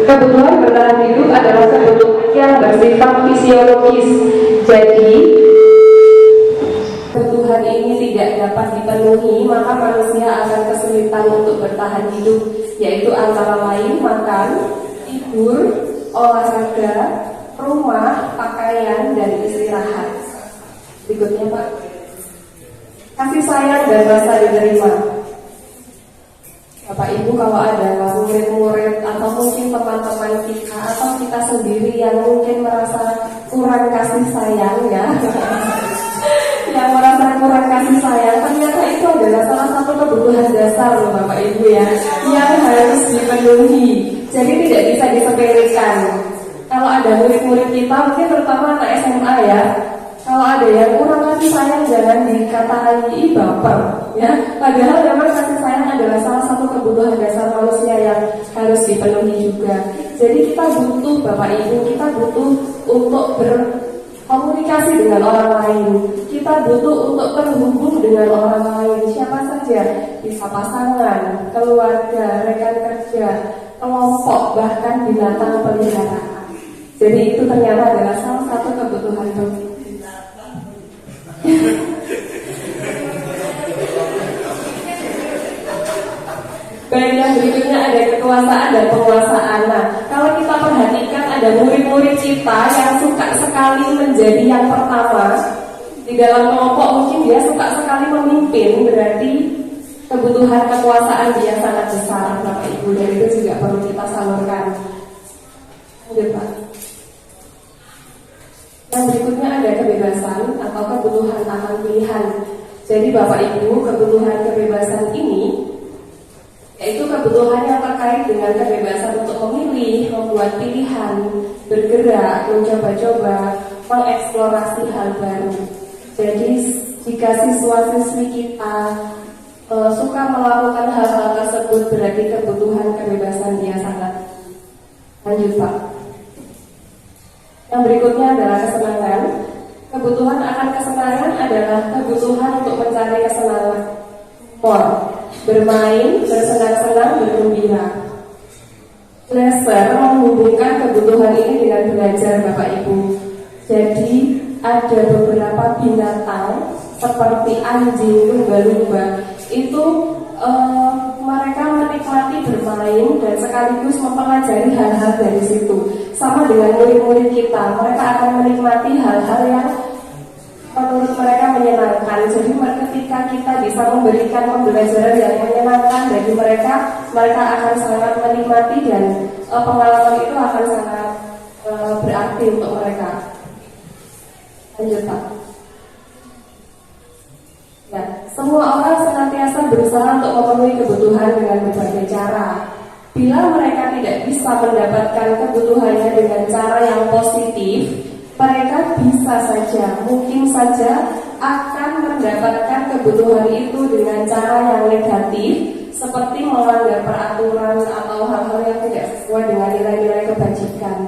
Kebutuhan bertahan hidup adalah kebutuhan yang bersifat fisiologis. Jadi, kebutuhan ini tidak dapat dipenuhi, maka manusia akan kesulitan untuk bertahan hidup, yaitu antara lain makan, tidur, olahraga, rumah, pakaian, dan istirahat. Berikutnya Pak. Kasih sayang dan rasa diterima. Bapak Ibu, kalau ada murid-murid atau mungkin teman-teman kita atau kita sendiri yang mungkin merasa kurang kasih sayang ya, yang merasa kurang kasih sayang, ternyata itu adalah salah satu kebutuhan dasar loh Bapak Ibu ya, yang harus dipenuhi. Jadi tidak bisa disepelekan. Kalau ada murid-murid kita, mungkin terutama anak SMA ya, kalau ada yang kurang kasih sayang jangan dikatai baper ya. Padahal memang kasih sayang adalah salah satu kebutuhan dasar manusia yang harus dipenuhi juga. Jadi kita butuh Bapak Ibu, kita butuh untuk berkomunikasi dengan orang lain. Kita butuh untuk terhubung dengan orang lain. Siapa saja, bisa pasangan, keluarga, rekan kerja, kelompok, bahkan binatang peliharaan. Jadi itu ternyata adalah salah satu kebutuhan penting. Baik, yang berikutnya ada kekuasaan dan penguasaan. Nah, kalau kita perhatikan ada murid-murid kita yang suka sekali menjadi yang pertama di dalam kelompok, mungkin dia suka sekali memimpin, berarti kebutuhan kekuasaan dia sangat besar Bapak Ibu, dan itu juga perlu kita salurkan. Lanjut Pak. Yang berikutnya ada kebebasan atau kebutuhan akan pilihan. Jadi Bapak Ibu, kebutuhan kebebasan ini yaitu kebutuhan yang terkait dengan kebebasan untuk memilih, membuat pilihan, bergerak, mencoba-coba, mengeksplorasi hal baru. Jadi jika siswa-siswi kita suka melakukan hal-hal tersebut, berarti kebutuhan kebebasan dia sangat. Lanjut Pak. Yang berikutnya adalah kesenangan. Kebutuhan akan kesenangan adalah kebutuhan untuk mencari kesenangan. Bermain, bersenang-senang, bergembira. Glasser menghubungkan kebutuhan ini dengan belajar Bapak Ibu. Jadi ada beberapa binatang seperti anjing, lumba-lumba itu mereka menikmati bermain dan sekaligus mempelajari hal-hal dari situ. Sama dengan murid-murid kita, mereka akan menikmati hal-hal yang menurut mereka menyenangkan. Jadi ketika kita bisa memberikan pembelajaran yang menyenangkan bagi mereka, mereka akan sangat menikmati dan pengalaman itu akan sangat berarti untuk mereka. Lanjut Pak. Ya, semua orang senantiasa berusaha untuk memenuhi kebutuhan dengan berbagai cara. Bila mereka tidak bisa mendapatkan kebutuhannya dengan cara yang positif, mereka bisa saja, mungkin saja akan mendapatkan kebutuhan itu dengan cara yang negatif, seperti melanggar peraturan atau hal-hal yang tidak sesuai dengan nilai-nilai kebajikan.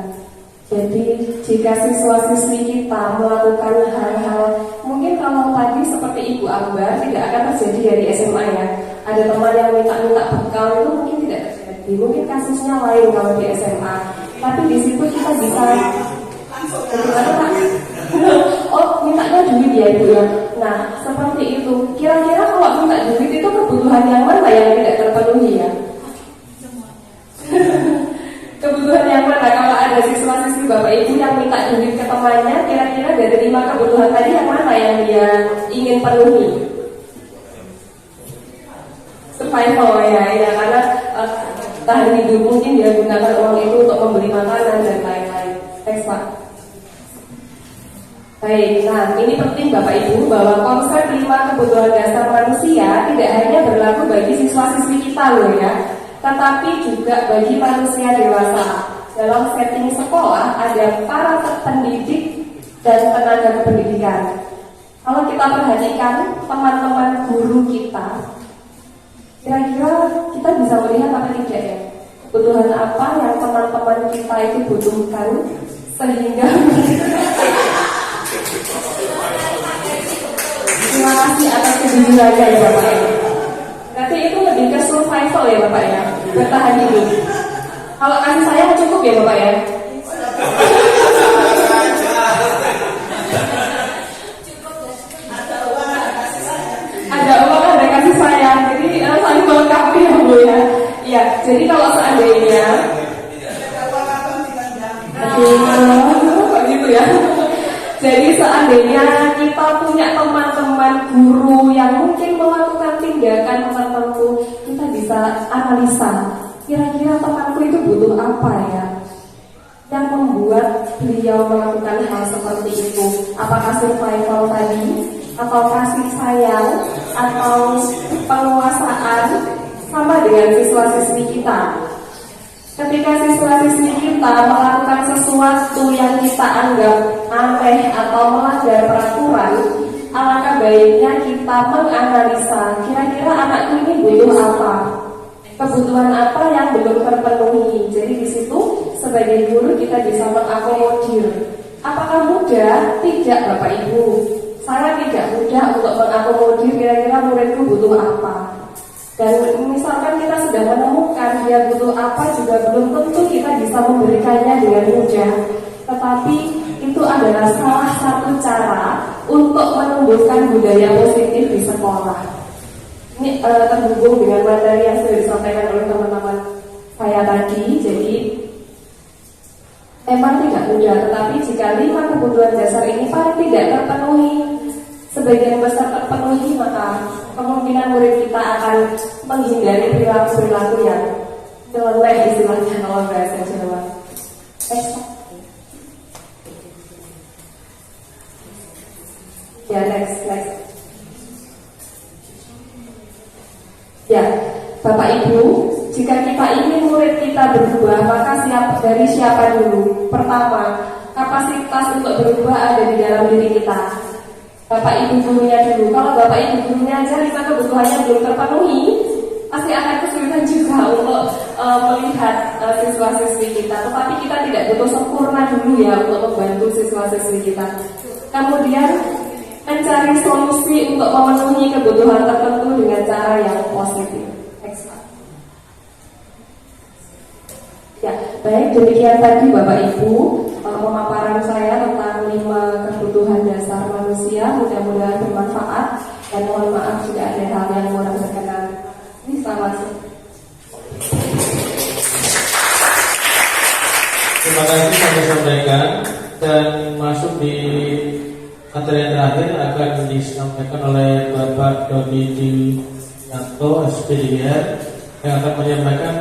Jadi jika siswa-siswi kita melakukan hal-hal, mungkin kalau tadi seperti Ibu Ambar tidak akan terjadi dari SMA ya. Ada teman yang minta-minta bekal itu mungkin tidak terjadi. Mungkin kasusnya lain kalau di SMA. Tapi di situ kita bisa oh, mintanya duit ya Ibu ya. Nah, seperti itu. Kira-kira kalau minta duit itu kebutuhan yang mana yang tidak terpenuhi ya? Kebutuhan yang mana? Kalau ada siswa-siswi Bapak Ibu yang minta duit ke temannya, kira-kira dari 5 kebutuhan tadi yang mana yang dia ingin penuhi? Survival ya, karena tahan hidup, mungkin dia gunakan uang itu untuk membeli makanan dan lain-lain. Next Pak. Baik, nah ini penting Bapak Ibu bahwa konsep 5 kebutuhan dasar manusia tidak hanya berlaku bagi siswa-siswi kita loh ya, tetapi juga bagi manusia dewasa. Dalam setting sekolah ada para pendidik dan tenaga kependidikan. Kalau kita perhatikan teman-teman guru kita, kira-kira kita bisa melihat apa tidak ya? Kebutuhan apa yang teman-teman kita itu butuhkan sehingga terima kasih atas kejujurannya ya Bapak ya. Berarti itu lebih ke survival ya Bapak ya, bertahan hidup. Kalau kasih sayang cukup ya Bapak ya. Ada uang, ada kasih sayang, jadi saling melengkapi ya Bu ya. Ya, jadi kalau seandainya kok gitu ya. Jadi seandainya kita punya teman-teman guru yang mungkin melakukan tindakan tertentu, kita bisa analisa, kira-kira temanku itu butuh apa ya yang membuat beliau melakukan hal seperti itu. Apakah survival tadi, atau kasih sayang, atau penguasaan, sama dengan siswa-siswi kita. Ketika siswa-siswi kita melakukan sesuatu yang kita anggap aneh atau melanggar peraturan, alangkah baiknya kita menganalisa kira-kira anakku ini butuh apa, kebutuhan apa yang belum terpenuhi. Jadi di situ sebagai guru kita bisa mengakomodir. Apakah mudah? Tidak Bapak Ibu. Saya tidak mudah untuk mengakomodir kira-kira muridku butuh apa. Dan misalkan kita sudah menemukan dia butuh apa, juga belum tentu kita bisa memberikannya dengan mudah. Tetapi itu adalah salah satu cara untuk menumbuhkan budaya positif di sekolah. Ini terhubung dengan materi yang sudah disampaikan oleh teman-teman saya tadi. Jadi memang tidak mudah, tetapi jika 5 kebutuhan dasar ini paling tidak terpenuhi, sebagian besar terpenuhi, maka kemungkinan murid kita akan menghindari perilaku-perilaku yang nyeleneh istilahnya kalau bahasa Jawa. Ya, next. Ya, Bapak Ibu, jika kita ingin murid kita berubah, maka dari siapa dulu? Pertama, kapasitas untuk berubah ada di dalam diri kita. Bapak Ibu gurunya dulu. Kalau Bapak Ibu gurunya aja 5 kebutuhannya belum terpenuhi, pasti akan kesulitan juga untuk melihat siswa-siswi kita. Tetapi kita tidak butuh sempurna dulu ya untuk membantu siswa-siswi kita. Kemudian mencari solusi untuk memenuhi kebutuhan tertentu dengan cara yang positif. Ya, baik, demikian tadi Bapak Ibu pemaparan saya tentang 5 kebutuhan dasar manusia. Mudah-mudahan bermanfaat, dan mohon maaf jika ada hal yang kurang berkenan. Ini sama sih. Terima kasih sudah disampaikan, dan masuk di materi yang terakhir akan disampaikan oleh Bapak Dodi Yanto, SPDR, yang akan menyampaikan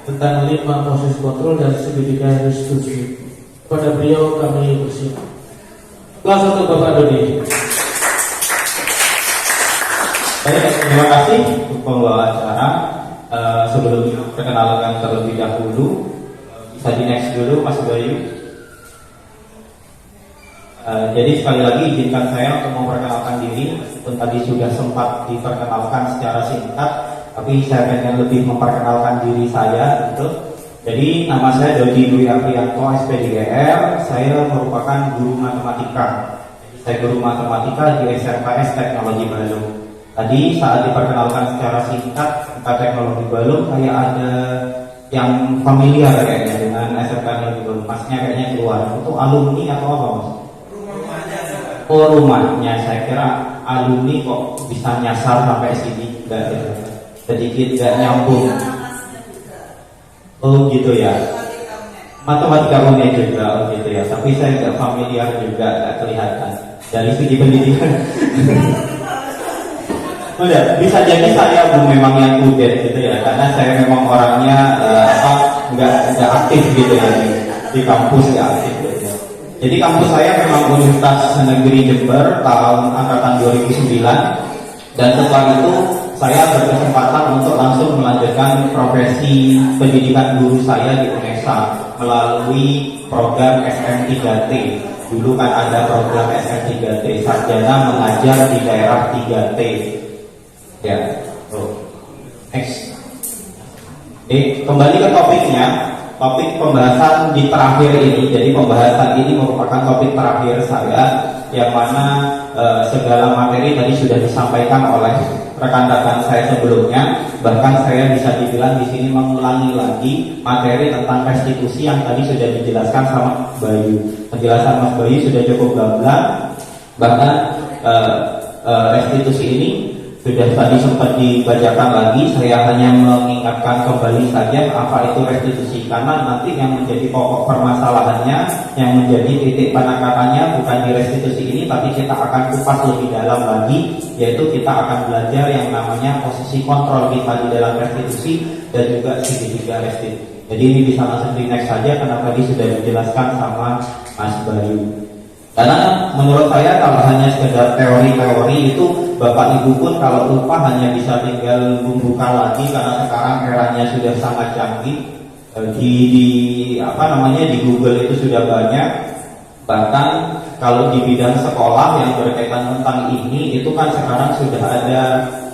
tentang 5 proses kontrol dan segitiga restitusi. Pada beliau kami bersiap. Kelas 1 Bapak Dodi. Baik, terima kasih untuk pembawa acara. Sebelum perkenalkan terlebih dahulu, bisa di next dulu Mas Bayu. Jadi sekali lagi izinkan saya untuk memperkenalkan diri. Meskipun tadi sudah sempat diperkenalkan secara singkat, tapi saya ingin lebih memperkenalkan diri saya gitu. Jadi nama saya Dodi Dwi Aprianto, SPDR. Saya merupakan guru matematika. Saya guru matematika di SMKS Teknologi Balung. Tadi saat diperkenalkan secara singkat tentang Teknologi Balung, kayak ada yang familiar kayaknya dengan SMK Teknologi Balung. Masnya kayaknya keluar. Itu alumni atau apa Mas? Oh, rumahnya. Saya kira alumni kok bisa nyasar sampai sini. Sedikit gak nyambung. Oh gitu ya. Matematika UNED juga, oh gitu ya. Tapi saya nggak familiar juga, nggak kelihatan dari segi pendidikan. Udah, bisa jadi saya memang yang kudet gitu ya, karena saya memang orangnya nggak aktif gitu ya di kampus, nggak aktif gitu. Jadi kampus saya memang Universitas Negeri Jember tahun angkatan 2009, dan setelah itu saya berkesempatan untuk langsung melanjutkan profesi pendidikan guru saya di UNESA melalui program SM3T. Dulu kan ada program SM3T, sarjana mengajar di daerah 3T. Ya, next. Kembali ke topiknya. Topik pembahasan di terakhir ini, jadi pembahasan ini merupakan topik terakhir saya, yang mana segala materi tadi sudah disampaikan oleh rekan-rekan saya sebelumnya. Bahkan saya bisa dibilang di sini mengulangi lagi materi tentang restitusi yang tadi sudah dijelaskan sama Mas Bayu. Penjelasan Mas Bayu sudah cukup gamblang. Bahkan restitusi ini sudah tadi sempat dibacakan lagi. Saya hanya mengingatkan kembali saja apa itu restitusi, karena nanti yang menjadi pokok permasalahannya, yang menjadi titik penekatannya bukan di restitusi ini, tapi kita akan kupas lebih dalam lagi, yaitu kita akan belajar yang namanya posisi kontrol kita di dalam restitusi dan juga segitiga restitusi. Jadi ini bisa langsung di next saja karena tadi sudah dijelaskan sama Mas Bayu. Karena menurut saya kalau hanya sekedar teori-teori itu Bapak Ibu pun kalau lupa hanya bisa tinggal membuka lagi, karena sekarang eranya sudah sangat canggih. Di Google itu sudah banyak. Bahkan kalau di bidang sekolah yang berkaitan tentang ini itu kan sekarang sudah ada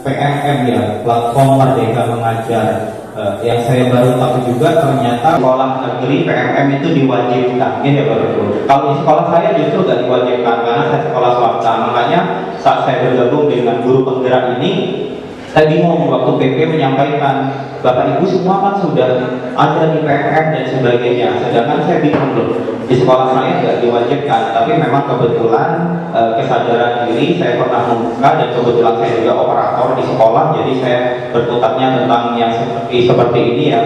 PMM ya, Platform Merdeka Mengajar. Yang saya baru tahu juga ternyata sekolah negeri PMM itu diwajibkan, ya baru. Kalau di sekolah saya justru tidak diwajibkan karena saya sekolah swasta. Makanya saat saya bergabung dengan guru penggerak ini, saya bingung waktu PP menyampaikan, Bapak Ibu semua kan sudah ada di PMM dan sebagainya. Sedangkan saya bingung loh, di sekolah saya tidak diwajibkan, tapi memang kebetulan kesadaran diri saya pernah membuka, dan kebetulan saya juga operator di sekolah, jadi saya berkutatnya tentang yang seperti ini ya.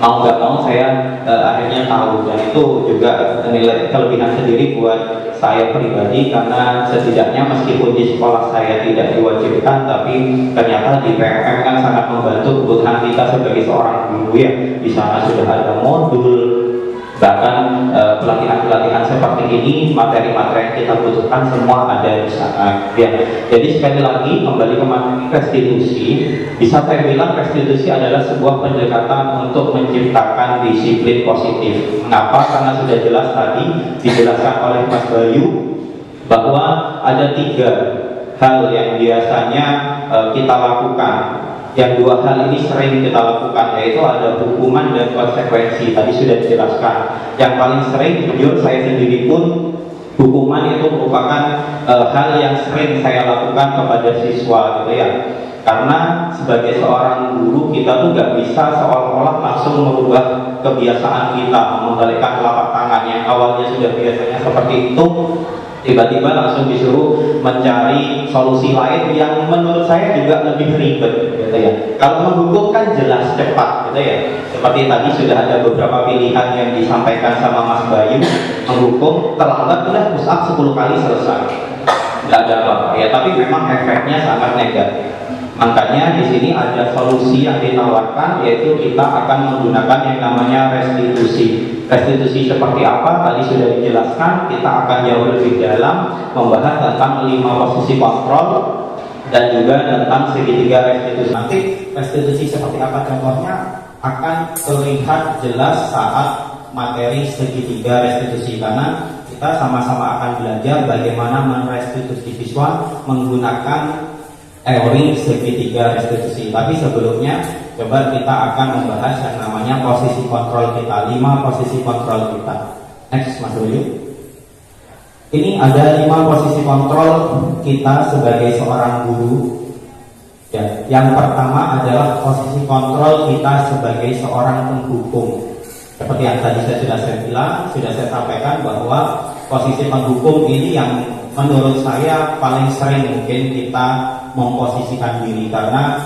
Mau nggak mau saya akhirnya tahu, dan itu juga nilai kelebihan sendiri buat saya pribadi, karena setidaknya meskipun di sekolah saya tidak diwajibkan, tapi ternyata di PMM kan sangat membantu kebutuhan kita sebagai seorang guru ya. Di sana sudah ada modul, bahkan pelatihan-pelatihan seperti ini, materi-materi yang kita butuhkan semua ada di sana ya. Jadi sekali lagi kembali ke materi restitusi, bisa saya bilang restitusi adalah sebuah pendekatan untuk menciptakan disiplin positif. Mengapa? Karena sudah jelas tadi dijelaskan oleh Mas Bayu bahwa ada 3 hal yang biasanya kita lakukan. Yang 2 hal ini sering kita lakukan, yaitu ada hukuman dan konsekuensi. Tadi sudah dijelaskan. Yang paling sering, jujur saya sendiri pun, hukuman itu merupakan hal yang sering saya lakukan kepada siswa gitu ya. Karena sebagai seorang guru kita tuh nggak bisa seolah-olah langsung merubah kebiasaan kita membalikkan telapak tangan yang awalnya sudah biasanya seperti itu, tiba-tiba langsung disuruh mencari solusi lain yang menurut saya juga lebih ribet gitu ya. Kalau menghukum kan jelas cepat gitu ya. Seperti tadi sudah ada beberapa pilihan yang disampaikan sama Mas Bayu. Menghukum terlambat udah push up 10 kali selesai, nggak ada apa-apa ya, tapi memang efeknya sangat negatif. Makanya di sini ada solusi yang ditawarkan, yaitu kita akan menggunakan yang namanya restitusi. Restitusi seperti apa? Tadi sudah dijelaskan. Kita akan jauh lebih dalam membahas tentang 5 posisi kontrol dan juga tentang segitiga restitusi. Nanti restitusi seperti apa contohnya akan terlihat jelas saat materi segitiga restitusi, karena kita sama-sama akan belajar bagaimana merestitusi siswa menggunakan teori segitiga restitusi. Tapi sebelumnya coba kita akan membahas yang namanya posisi kontrol kita, 5 posisi kontrol kita. Next Mas Bayu. Ini ada 5 posisi kontrol kita sebagai seorang guru ya. Yang pertama adalah posisi kontrol kita sebagai seorang penghukum. Seperti yang tadi sudah saya sampaikan bahwa posisi penghukum ini yang menurut saya paling sering mungkin kita memposisikan diri, karena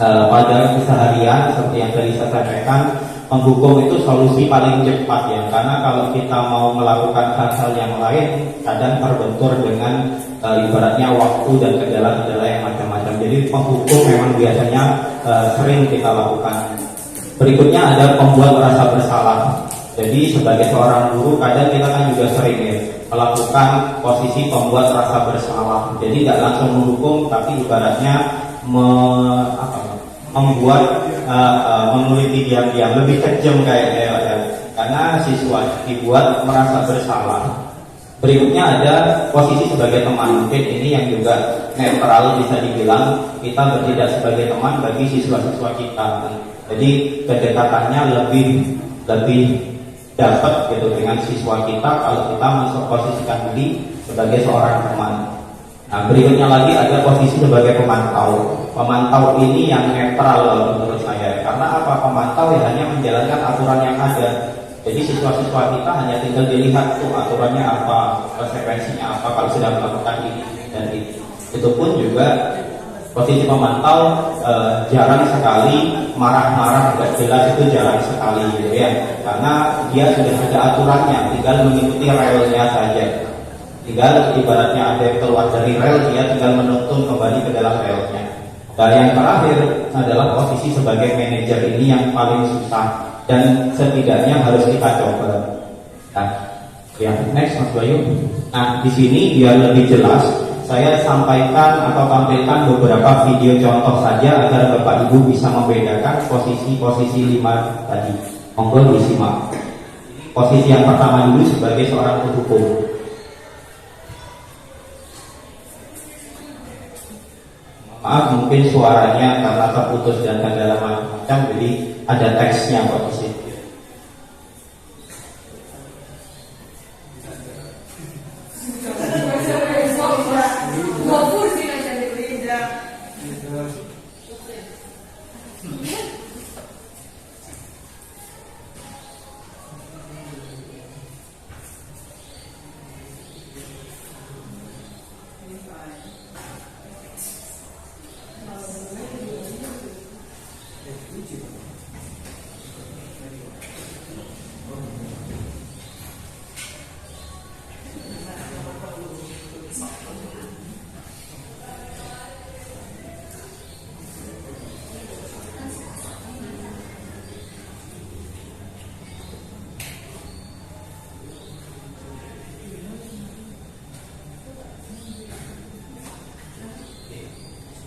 pada keseharian seperti yang tadi saya sampaikan, penghukum itu solusi paling cepat ya, karena kalau kita mau melakukan hal-hal yang lain kadang terbentur dengan ibaratnya waktu dan kendala-kendala yang macam-macam. Jadi penghukum memang biasanya sering kita lakukan. Berikutnya ada pembuat rasa bersalah. Jadi sebagai seorang guru kadang kita kan juga sering ya melakukan posisi pembuat rasa bersalah. Jadi tidak langsung menghukum, tapi ibaratnya membuat meneliti diam-diam, lebih kejam kayaknya ya. Karena siswa dibuat merasa bersalah. Berikutnya ada posisi sebagai teman. Mungkin ini yang juga netral, bisa dibilang kita bertindak sebagai teman bagi siswa-siswa kita. Jadi kedekatannya lebih dapat gitu dengan siswa kita kalau kita memposisikan diri sebagai seorang teman. Nah, berikutnya lagi ada posisi sebagai pemantau. Pemantau ini yang netral menurut saya. Karena apa? Pemantau ya hanya menjalankan aturan yang ada. Jadi siswa-siswa kita hanya tinggal dilihat tuh aturannya apa, konsekuensinya apa kalau sudah melakukan ini dan itu. Itu pun juga posisi pemantau jarang sekali marah-marah gak jelas, itu jarang sekali gitu ya. Karena dia sudah ada aturannya, tinggal mengikuti relnya saja. Tinggal ibaratnya ada yang keluar dari rel, dia tinggal menuntun kembali ke dalam relnya. Dan yang terakhir adalah posisi sebagai manajer, ini yang paling susah dan setidaknya harus kita coba. Nah, ya next Mas Bayu. Nah, di sini biar lebih jelas, saya sampaikan atau tampilkan beberapa video contoh saja agar Bapak Ibu bisa membedakan posisi-posisi 5 tadi. Monggo disimak. Posisi yang pertama dulu sebagai seorang pendukung. Maaf, mungkin suaranya karena terputus dan segala macam, jadi ada teksnya kok di situ.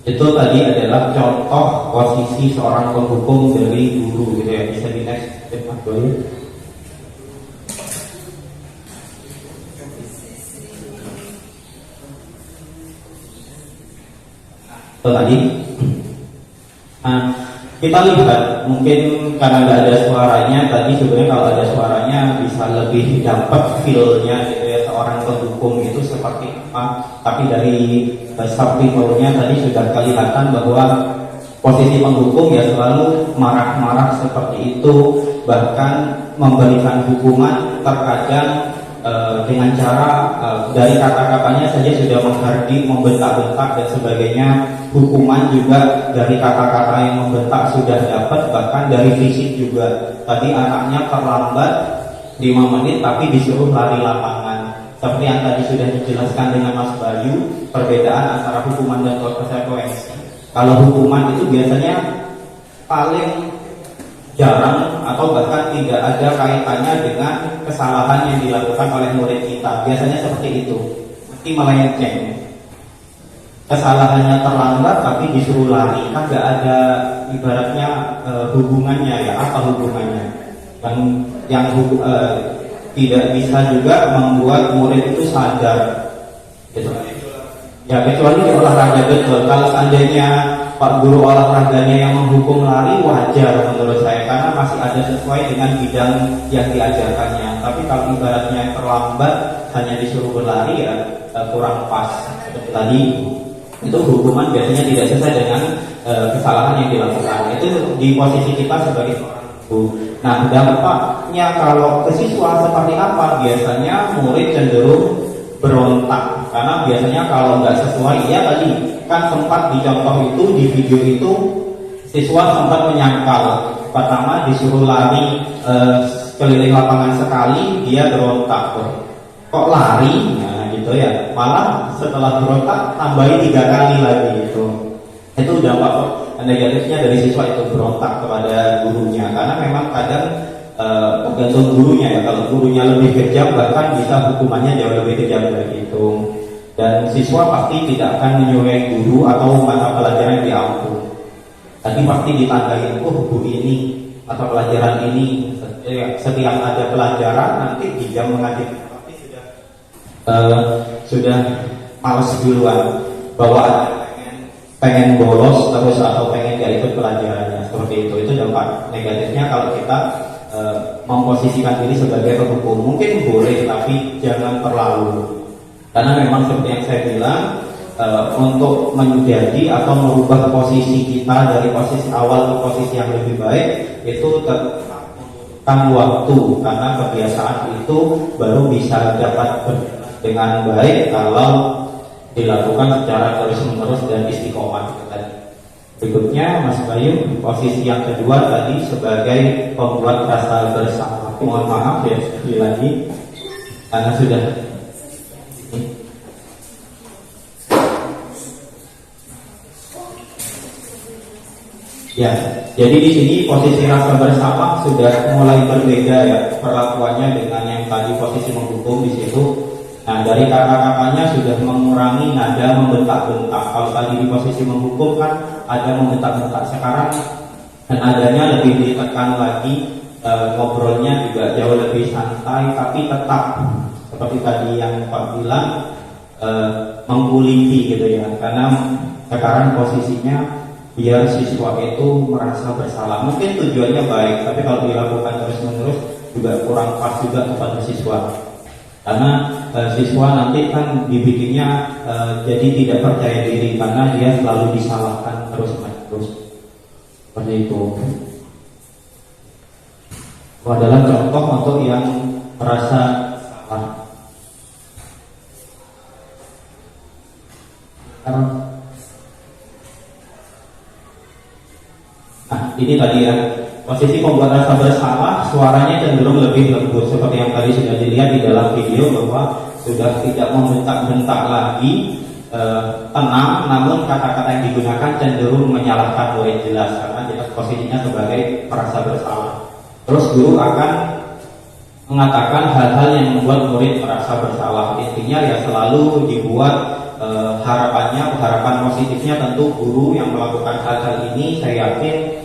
Itu tadi adalah contoh posisi seorang penghukum dari guru gitu ya. Bisa di next step dulu. Itu tadi. Nah, kita lihat mungkin karena nggak ada suaranya tadi, sebenarnya kalau ada suaranya bisa lebih dapat feel-nya gitu ya, seorang penghukum itu seperti apa. Tapi dari subtitlenya tadi sudah kelihatan bahwa posisi penghukum ya selalu marah-marah seperti itu, bahkan memberikan hukuman terkadang dengan cara dari kata-katanya saja sudah menghardik, membentak-bentak dan sebagainya. Hukuman juga dari kata-kata yang membentak sudah dapat, bahkan dari fisik juga. Tadi anaknya terlambat 5 menit tapi disuruh lari lapangan. Seperti yang tadi sudah dijelaskan dengan Mas Bayu, perbedaan antara hukuman dan konsekuensi. Kalau hukuman itu biasanya paling jarang atau bahkan tidak ada kaitannya dengan kesalahan yang dilakukan oleh murid kita. Biasanya seperti itu, mesti melenceng. Kesalahannya terlambat tapi disuruh lari, kan gak ada ibaratnya hubungannya ya, apa hubungannya? Yang tidak bisa juga membuat murid itu sadar gitu. Ya kecuali olahraga betul. Kalau seandainya Pak Guru olahraganya yang menghukum lari, wajar menurut saya, karena masih ada sesuai dengan bidang yang diajarkannya. Tapi kalau ibaratnya terlambat hanya disuruh berlari ya kurang pas. Seperti tadi itu hukuman biasanya tidak sesuai dengan kesalahan yang dilakukan. Itu di posisi kita sebagai seorang guru. Nah, dampaknya kalau ke siswa seperti apa? Biasanya murid cenderung berontak, karena biasanya kalau nggak sesuai, ya tadi kan sempat di contoh itu, di video itu siswa sempat menyangkal. Pertama disuruh lari keliling lapangan sekali, dia berontak. Kok lari? Nah gitu ya. Malah setelah berontak tambahin 3 kali lagi itu. Itu dampak negatifnya dari siswa itu berontak kepada gurunya, karena memang kadang tergantung gurunya ya. Kalau gurunya lebih kejam bahkan bisa hukumannya jauh lebih kejam dari itu. Dan siswa pasti tidak akan menyukai guru atau mata pelajaran yang diampun. Tadi pasti ditandai, guru ini mata pelajaran ini setiap ada pelajaran nanti di jam mengaji pasti sudah males duluan, bahwa pengen bolos terus atau pengen gak ikut pelajarannya, seperti itu. Itu dampak negatifnya kalau kita memposisikan diri sebagai penghukum. Mungkin boleh tapi jangan terlalu, karena memang seperti yang saya bilang, untuk menjadi atau merubah posisi kita dari posisi awal ke posisi yang lebih baik itu membutuhkan waktu, karena kebiasaan itu baru bisa dapat dengan baik kalau dilakukan secara terus-menerus dan istiqomah. Berikutnya Mas Bayu, posisi yang kedua tadi sebagai pembuat rasa bersama. Mohon maaf ya sekali lagi karena sudah ya. Jadi di sini posisi rasa bersama sudah mulai berbeda ya perlakuannya dengan yang tadi posisi menghukum di situ. Nah, dari kata-katanya sudah mengurangi nada membentak-bentak. Kalau tadi di posisi menghukum kan ada membentak-bentak, sekarang dan nadanya lebih ditekan lagi, ngobrolnya juga jauh lebih santai, tapi tetap seperti tadi yang Pak bilang, mengkuliti gitu ya. Karena sekarang posisinya biar siswa itu merasa bersalah. Mungkin tujuannya baik, tapi kalau dilakukan terus-menerus juga kurang pas juga kepada siswa. Karena siswa nanti kan dibikinnya jadi tidak percaya diri karena dia selalu disalahkan terus-menerus. Seperti itu. Itu adalah contoh untuk yang merasa salah. Nah, ini tadi ya. Posisi pembuat rasa bersalah, suaranya cenderung lebih lembut seperti yang tadi sudah dilihat di dalam video, bahwa sudah tidak membentak-bentak lagi, tenang, namun kata-kata yang digunakan cenderung menyalahkan murid, jelas karena jelas posisinya sebagai merasa bersalah. Terus guru akan mengatakan hal-hal yang membuat murid merasa bersalah. Intinya ya selalu dibuat harapan positifnya. Tentu guru yang melakukan hal-hal ini saya yakin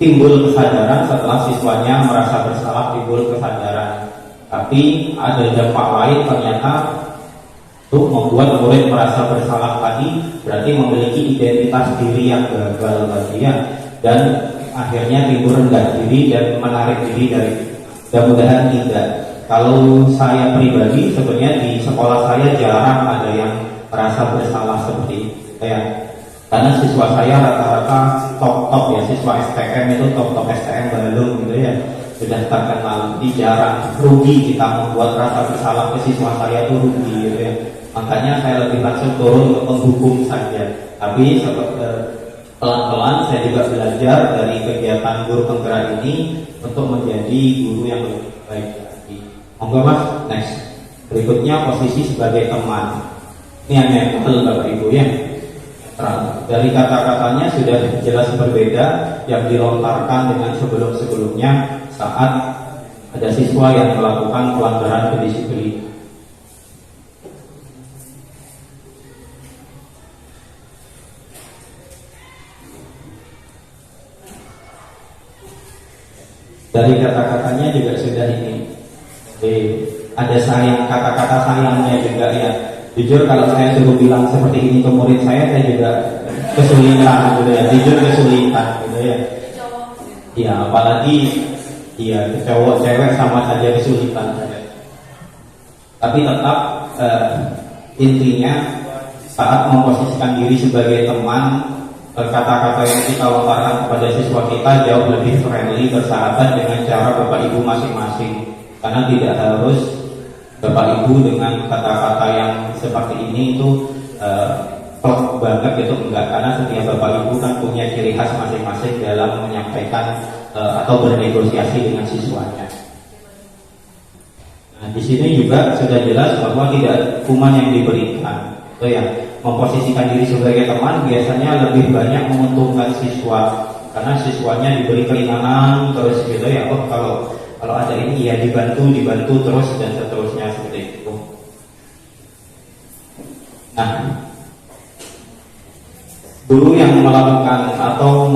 timbul kesadaran setelah siswanya merasa bersalah, timbul kesadaran. Tapi ada dampak lain ternyata untuk membuat murid merasa bersalah tadi, berarti memiliki identitas diri yang gagal tadi ya, dan akhirnya timbul rendah diri dan menarik diri dari. Mudah-mudahan tidak. Kalau saya pribadi sebenarnya di sekolah saya jarang ada yang merasa bersalah seperti itu ya. Karena siswa saya rata-rata top ya, siswa STM itu top STM Bandung gitu ya, sudah terkenal. Jadi jarang, rugi kita membuat rasa bersalah ke siswa saya itu rugi gitu ya. Makanya saya lebih langsung turun ke penghukum saja. Tapi pelan-pelan saya juga belajar dari kegiatan guru penggerak ini untuk menjadi guru yang lebih baik lagi. Monggo Mas, next. Berikutnya posisi sebagai teman. Ini hanya betul Bapak Ibu ya. Dari kata-katanya sudah jelas berbeda yang dilontarkan dengan sebelum-sebelumnya saat ada siswa yang melakukan pelanggaran kedisiplinan. Dari kata-katanya juga sudah ini. Ada sayang, kata-kata sayangnya juga ya. Jujur kalau saya suruh bilang seperti ini ke murid saya juga kesulitan gitu ya. Jujur kesulitan gitu ya. Ya apalagi ya cowok cewek sama saja kesulitan. Tapi tetap intinya saat memposisikan diri sebagai teman, kata-kata yang kita lontarkan kepada siswa kita jauh lebih friendly, bersahabat dengan cara Bapak Ibu masing-masing. Karena tidak harus Bapak Ibu dengan kata-kata yang seperti ini itu plek banget gitu, enggak. Karena setiap Bapak Ibu kan punya ciri khas masing-masing dalam menyampaikan atau bernegosiasi dengan siswanya. Nah, di sini juga sudah jelas bahwa tidak ada hukuman yang diberikan. Itu ya, memposisikan diri sebagai teman biasanya lebih banyak menguntungkan siswa, karena siswanya diberi keringanan terus gitu ya. Oh kalau Kalau ada ini ya dibantu terus dan seterusnya seperti itu. Nah, guru yang melakukan atau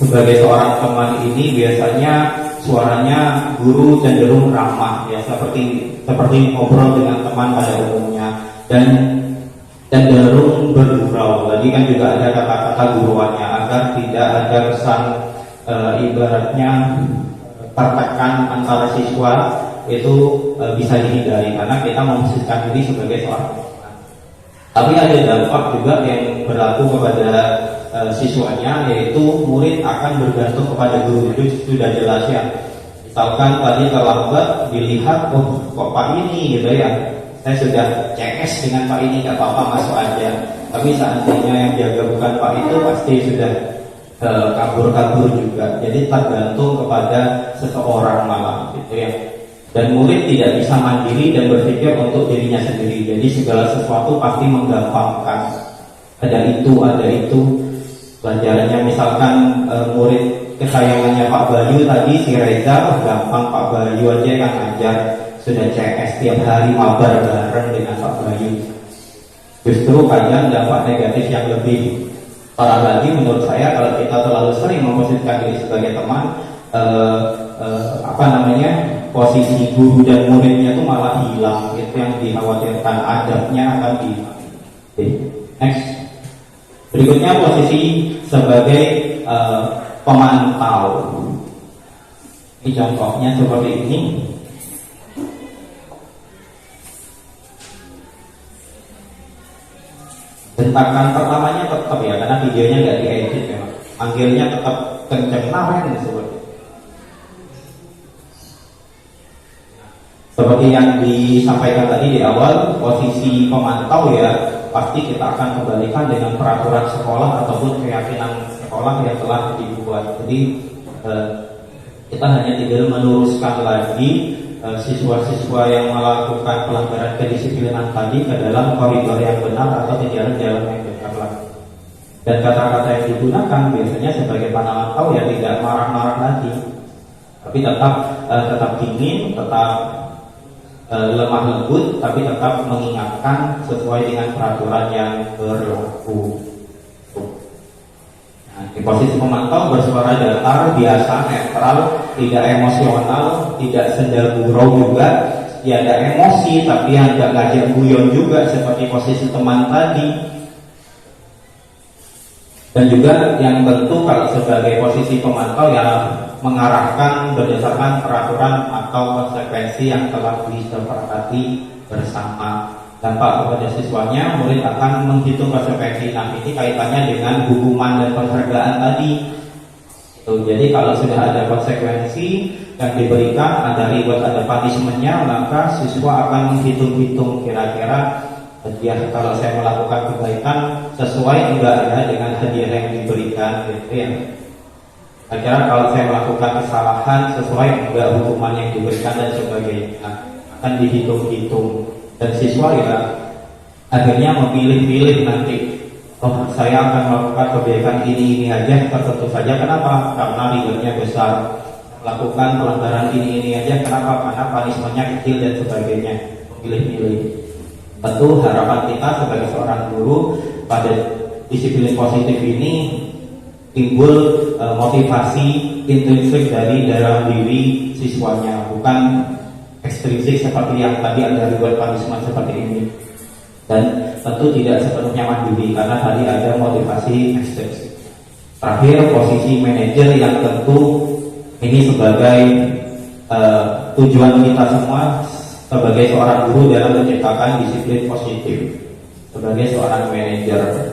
sebagai seorang teman ini biasanya suaranya guru cenderung ramah ya, seperti ngobrol dengan teman pada umumnya dan cenderung bergurau. Tadi kan juga ada kata-kata guruannya agar tidak ada kesan ibaratnya tertekan antara siswa itu bisa dihindari karena kita memposisikan diri sebagai seorang teman. Tapi ada dampak juga yang berlaku kepada siswanya, yaitu murid akan bergantung kepada guru. Itu sudah jelas ya. Misalkan tadi terlambat dilihat, oh kok Pak ini gitu ya, saya sudah CS dengan Pak ini, gak apa-apa masuk aja. Tapi seandainya yang jaga bukan Pak itu pasti sudah kabur-kabur juga. Jadi tergantung kepada seseorang malah gitu ya. Dan murid tidak bisa mandiri dan berpikir untuk dirinya sendiri. Jadi segala sesuatu pasti menggampangkan. Ada itu pelajarannya. Misalkan murid kesayangannya Pak Bayu tadi, si Reza, gampang Pak Bayu aja yang ngajar. Sudah CS tiap hari mabar bareng dengan Pak Bayu. Justru kadang dampak negatif yang lebih parah lagi menurut saya kalau kita terlalu sering memposisikan diri sebagai teman, posisi guru dan muridnya itu malah hilang. Itu yang dikhawatirkan, adabnya akan hilang. Oke, next. Berikutnya posisi sebagai pemantau. Ini contohnya seperti ini. Hentakan pertamanya tetap ya, karena videonya nggak diedit memang. Panggilnya tetap kenceng naren seperti yang disampaikan tadi di awal, posisi pemantau ya pasti kita akan kembalikan dengan peraturan sekolah ataupun keyakinan sekolah yang telah dibuat. Jadi kita hanya tinggal meluruskan lagi siswa-siswa yang melakukan pelanggaran kedisiplinan tadi ke dalam koridor yang benar atau ke jalan-jalan yang benar lagi. Dan kata-kata yang digunakan biasanya sebagai pemantau ya tidak marah-marah lagi, tapi tetap dingin, tetap lemah lembut, tapi tetap mengingatkan sesuai dengan peraturan yang berlaku. Di posisi pemantau bersuara datar, biasa, netral, tidak emosional, tidak sendal gurau juga, ya ada emosi tapi yang tidak ngajak guyon juga seperti posisi teman tadi. Dan juga yang tentu kalau sebagai posisi pemantau ya mengarahkan berdasarkan peraturan atau konsekuensi yang telah disepakati bersama. Dampak kepada siswanya, murid akan menghitung konsekuensi. Nah, ini kaitannya dengan hukuman dan penghargaan tadi. Jadi kalau sudah ada konsekuensi yang diberikan, ada reward, ada punishmentnya, maka siswa akan menghitung-hitung kira-kira hadiah kalau saya melakukan kebaikan sesuai enggak ya dengan hadiah yang diberikan gitu ya. Kira-kira kalau saya melakukan kesalahan sesuai enggak hukuman yang diberikan dan sebagainya, akan dihitung-hitung. Dan siswa ya akhirnya memilih-pilih nanti, oh saya akan melakukan kebaikan ini aja tertentu saja. Kenapa? Karena rewardnya besar. Lakukan pelanggaran ini aja, kenapa? Karena punishmentnya kecil dan sebagainya. Pilih-pilih. Tentu harapan kita sebagai seorang guru pada disiplin positif ini timbul motivasi intrinsik dari dalam diri siswanya, bukan ekstrinsik seperti yang tadi ada reward punishment seperti ini. Dan tentu tidak sepenuhnya mandiri karena tadi ada motivasi ekstrinsik. Terakhir, posisi manajer yang tentu ini sebagai tujuan kita semua sebagai seorang guru dalam menciptakan disiplin positif sebagai seorang manajer.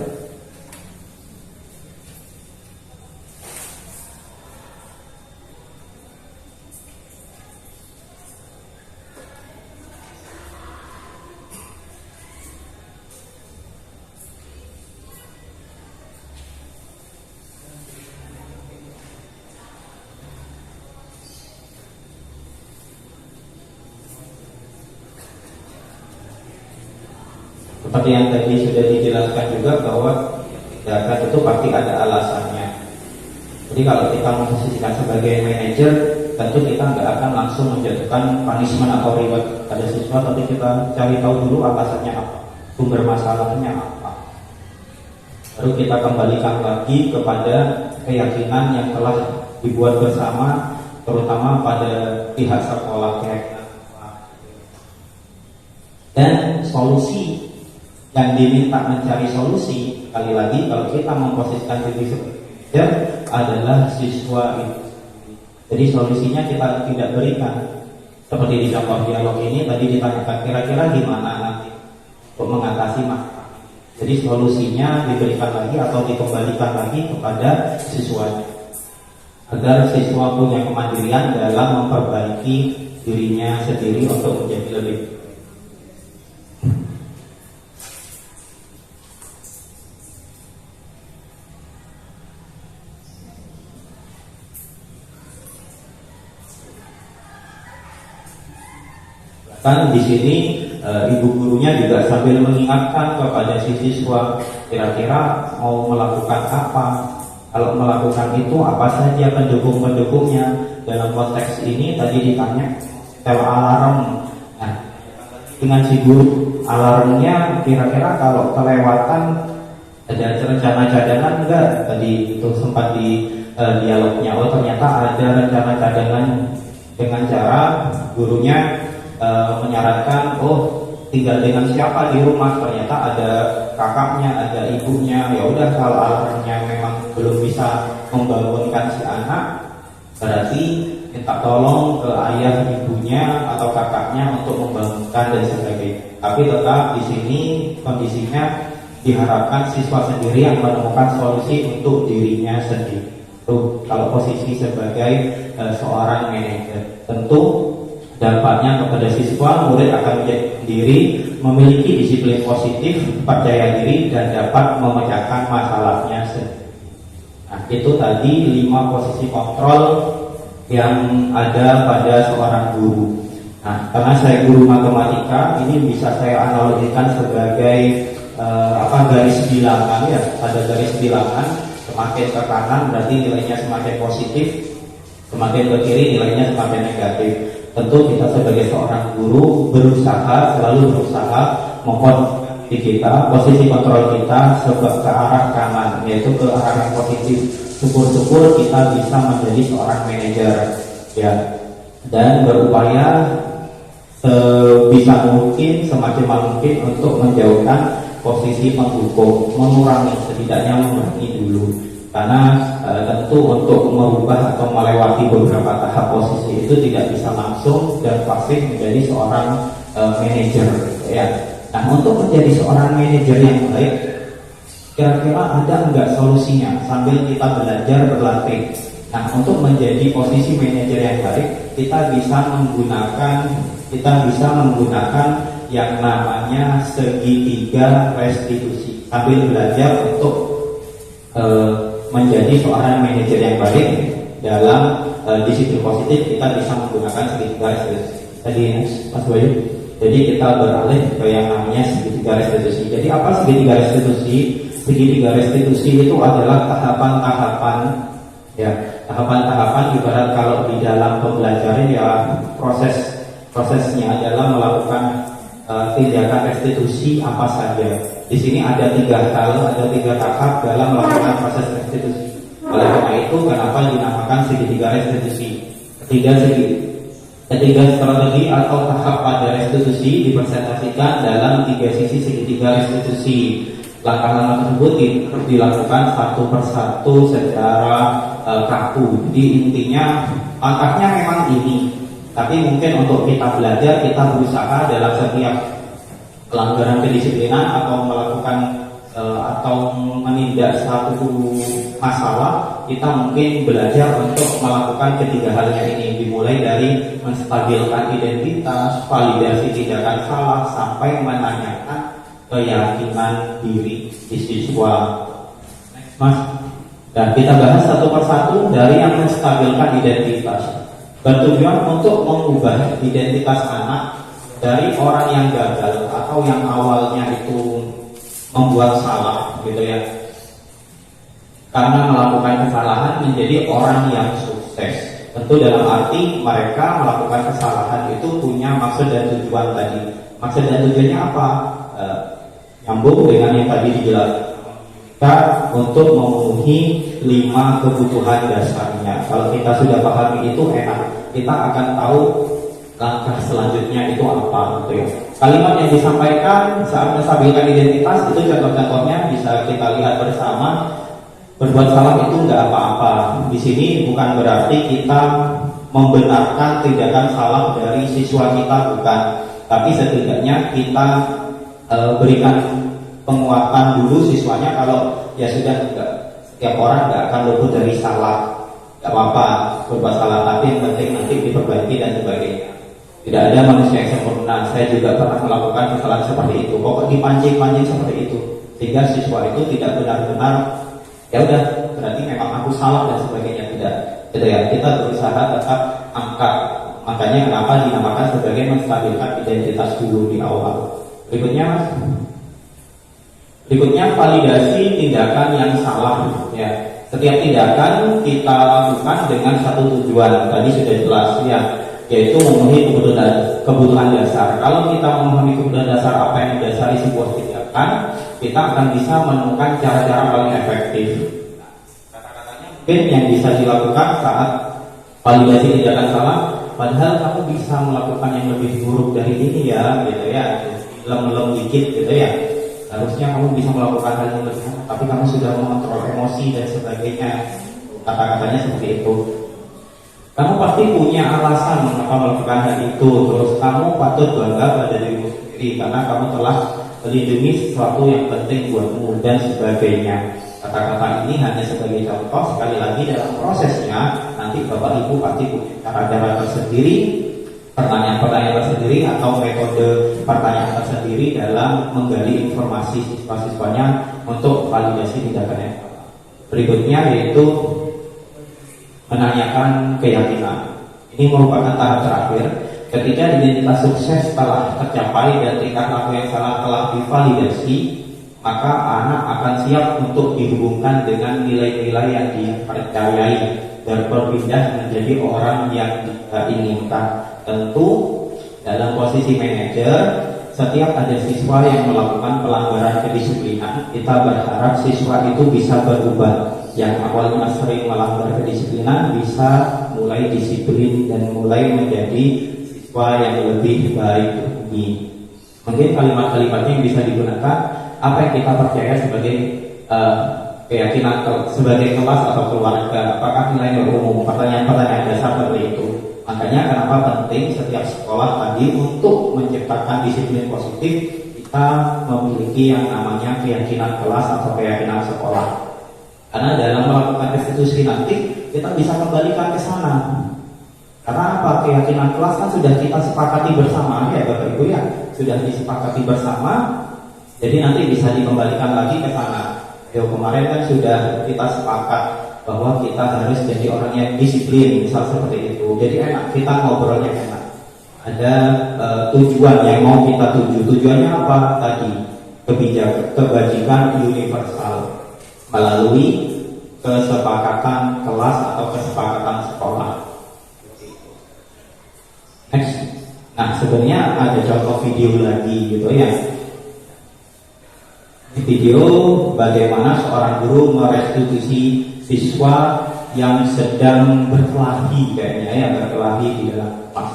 Seperti yang tadi sudah dijelaskan juga bahwa tindakan itu pasti ada alasannya. Jadi kalau kita memposisikan sebagai manajer, tentu kita nggak akan langsung menjatuhkan punishment atau reward pada siswa, tapi kita cari tahu dulu alasannya apa, sumber masalahnya apa. Baru kita kembalikan lagi kepada keyakinan yang telah dibuat bersama, terutama pada pihak sekolah keyakinan. Dan solusi yang diminta mencari solusi, sekali lagi kalau kita memposisikan diri sebagai manajer adalah siswa itu. Jadi solusinya kita tidak berikan seperti di contoh dialog ini tadi ditanyakan kira-kira gimana nanti untuk mengatasi masalah. Jadi solusinya diberikan lagi atau dikembalikan lagi kepada siswanya agar siswa punya kemandirian dalam memperbaiki dirinya sendiri untuk menjadi lebih. Kan di sini ibu gurunya juga sambil mengingatkan kepada si siswa kira-kira mau melakukan apa, kalau melakukan itu apa saja pendukung-pendukungnya. Dalam konteks ini tadi ditanya setel alarm. Nah, dengan si guru alarmnya kira-kira kalau kelewatan ada rencana cadangan enggak? Tadi itu sempat di dialognya, oh ternyata ada rencana cadangan dengan cara gurunya menyarankan, oh tinggal dengan siapa di rumah, ternyata ada kakaknya, ada ibunya. Ya udah, kalau alarmnya memang belum bisa membangunkan si anak, berarti minta tolong ke ayah ibunya atau kakaknya untuk membangunkan dan sebagainya. Tapi tetap di sini kondisinya diharapkan siswa sendiri yang menemukan solusi untuk dirinya sendiri. Tuh, kalau posisi sebagai seorang manajer, tentu dampaknya kepada siswa, murid akan menjadi diri, memiliki disiplin positif, percaya diri, dan dapat memecahkan masalahnya sendiri. Nah, itu tadi 5 posisi kontrol yang ada pada seorang guru. Nah, karena saya guru matematika, ini bisa saya analogikan sebagai garis bilangan ya. Ada garis bilangan, semakin ke kanan berarti nilainya semakin positif, semakin ke kiri nilainya semakin negatif. Tentu kita sebagai seorang guru selalu berusaha membuat kita posisi kontrol kita ke arah kanan, yaitu ke arah yang positif. Syukur-syukur kita bisa menjadi seorang manajer ya, dan berupaya sebisa mungkin, semaksimal mungkin untuk menjauhkan posisi pendukung, setidaknya mengurangi dulu. Karena tentu untuk merubah atau melewati beberapa tahap posisi itu tidak bisa langsung dan pasti menjadi seorang manajer ya. Nah, untuk menjadi seorang manajer yang baik, kira-kira ada enggak solusinya sambil kita belajar berlatih? Nah, untuk menjadi posisi manajer yang baik, kita bisa menggunakan yang namanya segitiga restitusi sambil belajar untuk menjadi seorang manajer yang baik dalam disiplin positif. Kita bisa menggunakan segitiga restitusi tadi Mas Bayu. Jadi kita beralih ke yang namanya segitiga restitusi. Jadi apa segitiga restitusi? Segitiga restitusi itu adalah tahapan-tahapan ya, tahapan-tahapan ibarat kalau di dalam pembelajaran ya, prosesnya adalah melakukan tindakan restitusi apa saja. Di sini ada 3 tahap dalam melakukan proses restitusi. Oleh karena itu, kenapa dinamakan segitiga restitusi? Ketiga strategi atau tahap pada restitusi dipresentasikan dalam 3 sisi segitiga restitusi. Langkah-langkah tersebut dilakukan satu persatu secara kaku. Jadi intinya langkahnya memang ini, tapi mungkin untuk kita belajar, kita berusaha dalam setiap pelanggaran kedisiplinan atau melakukan atau menindak satu masalah, kita mungkin belajar untuk melakukan 3 halnya ini, dimulai dari menstabilkan identitas, validasi tindakan salah, sampai menanyakan keyakinan diri di siswa. Mas, dan kita bahas satu persatu. Dari yang menstabilkan identitas, bertujuan untuk mengubah identitas anak dari orang yang gagal atau yang awalnya itu membuat salah gitu ya, karena melakukan kesalahan menjadi orang yang sukses. Tentu dalam arti mereka melakukan kesalahan itu punya maksud dan tujuan tadi. Maksud dan tujuannya apa? Nyambung dengan yang tadi dijelaskan. Kita untuk memenuhi 5 kebutuhan dasarnya. Kalau kita sudah pahami itu enak, kita akan tahu langkah selanjutnya itu apa gitu ya. Kalimat yang disampaikan saat menstabilkan identitas itu contoh-contohnya bisa kita lihat bersama. Berbuat salah itu nggak apa-apa. Di sini bukan berarti kita membenarkan tindakan salah dari siswa kita, bukan. Tapi setidaknya kita berikan penguatan dulu siswanya. Kalau ya sudah, enggak, setiap orang nggak akan luput dari salah, nggak apa-apa berbuat salah, tapi yang penting nanti diperbaiki dan sebagainya. Tidak ada manusia yang sempurna. Saya juga pernah melakukan kesalahan seperti itu. Pokok dipancing-pancing seperti itu, sehingga siswa itu tidak benar-benar ya udah berarti memang aku salah dan sebagainya. Tidak, gitu ya. Kita berusaha tetap angkat. Makanya kenapa dinamakan sebagai menstabilkan identitas dulu di awal. Berikutnya, Mas. Berikutnya validasi tindakan yang salah. Ya, setiap tindakan kita lakukan dengan satu tujuan. Tadi sudah jelas ya, yaitu memenuhi kebutuhan dasar. Kalau kita memahami kebutuhan dasar apa yang mendasari sebuah tindakan, kita akan bisa menemukan cara-cara paling efektif. Kata-katanya mungkin yang bisa dilakukan saat validasi tindakan salah, padahal kamu bisa melakukan yang lebih buruk dari ini ya, gitu ya, lem-lem dikit gitu ya. Harusnya kamu bisa melakukan hal yang lebih, tapi kamu sudah mengontrol emosi dan sebagainya. Kata-katanya seperti itu. Kamu pasti punya alasan mengapa melakukan hal itu. Terus kamu patut bangga pada dirimu sendiri karena kamu telah melindungi sesuatu yang penting buatmu dan sebagainya. Kata-kata ini hanya sebagai contoh. Sekali lagi dalam prosesnya nanti Bapak Ibu pasti punya cara-cara tersendiri, pertanyaan-pertanyaan tersendiri atau metode pertanyaan tersendiri dalam menggali informasi siswa-siswanya untuk validasi tindakannya. Berikutnya yaitu menanyakan keyakinan. Ini merupakan tahap terakhir. Ketika identitas sukses telah tercapai dan tingkah laku yang salah telah divalidasi, maka anak akan siap untuk dihubungkan dengan nilai-nilai yang dipercayai dan berpindah menjadi orang yang diinginkan. Tentu dalam posisi manajer, setiap ada siswa yang melakukan pelanggaran kedisiplinan, kita berharap siswa itu bisa berubah. Yang awalnya sering melanggar kedisiplinan bisa mulai disiplin dan mulai menjadi siswa yang lebih baik lagi. Mungkin kalimat-kalimatnya yang bisa digunakan, apa yang kita percaya sebagai keyakinan sebagai kelas atau keluarga, apakah nilai umum, pertanyaan-pertanyaan dasar seperti itu. Makanya kenapa penting setiap sekolah tadi untuk menciptakan disiplin positif, kita memiliki yang namanya keyakinan kelas atau keyakinan sekolah. Karena dalam melakukan restitusi nanti kita bisa kembalikan ke sana. Karena apa? Keyakinan kelas kan sudah kita sepakati bersama ya Bapak Ibu ya, sudah disepakati bersama. Jadi nanti bisa dikembalikan lagi ke sana. Kemarin kan sudah kita sepakat bahwa kita harus jadi orang yang disiplin, misal seperti itu. Jadi enak, kita ngobrolnya enak. Ada tujuan yang mau kita tuju. Tujuannya apa tadi? Kebajikan universal melalui kesepakatan kelas atau kesepakatan sekolah. Next. Nah, sebenarnya ada contoh video lagi gitu ya. Video bagaimana seorang guru merestitusi siswa yang sedang berkelahi kayaknya ya, berkelahi di dalam kelas.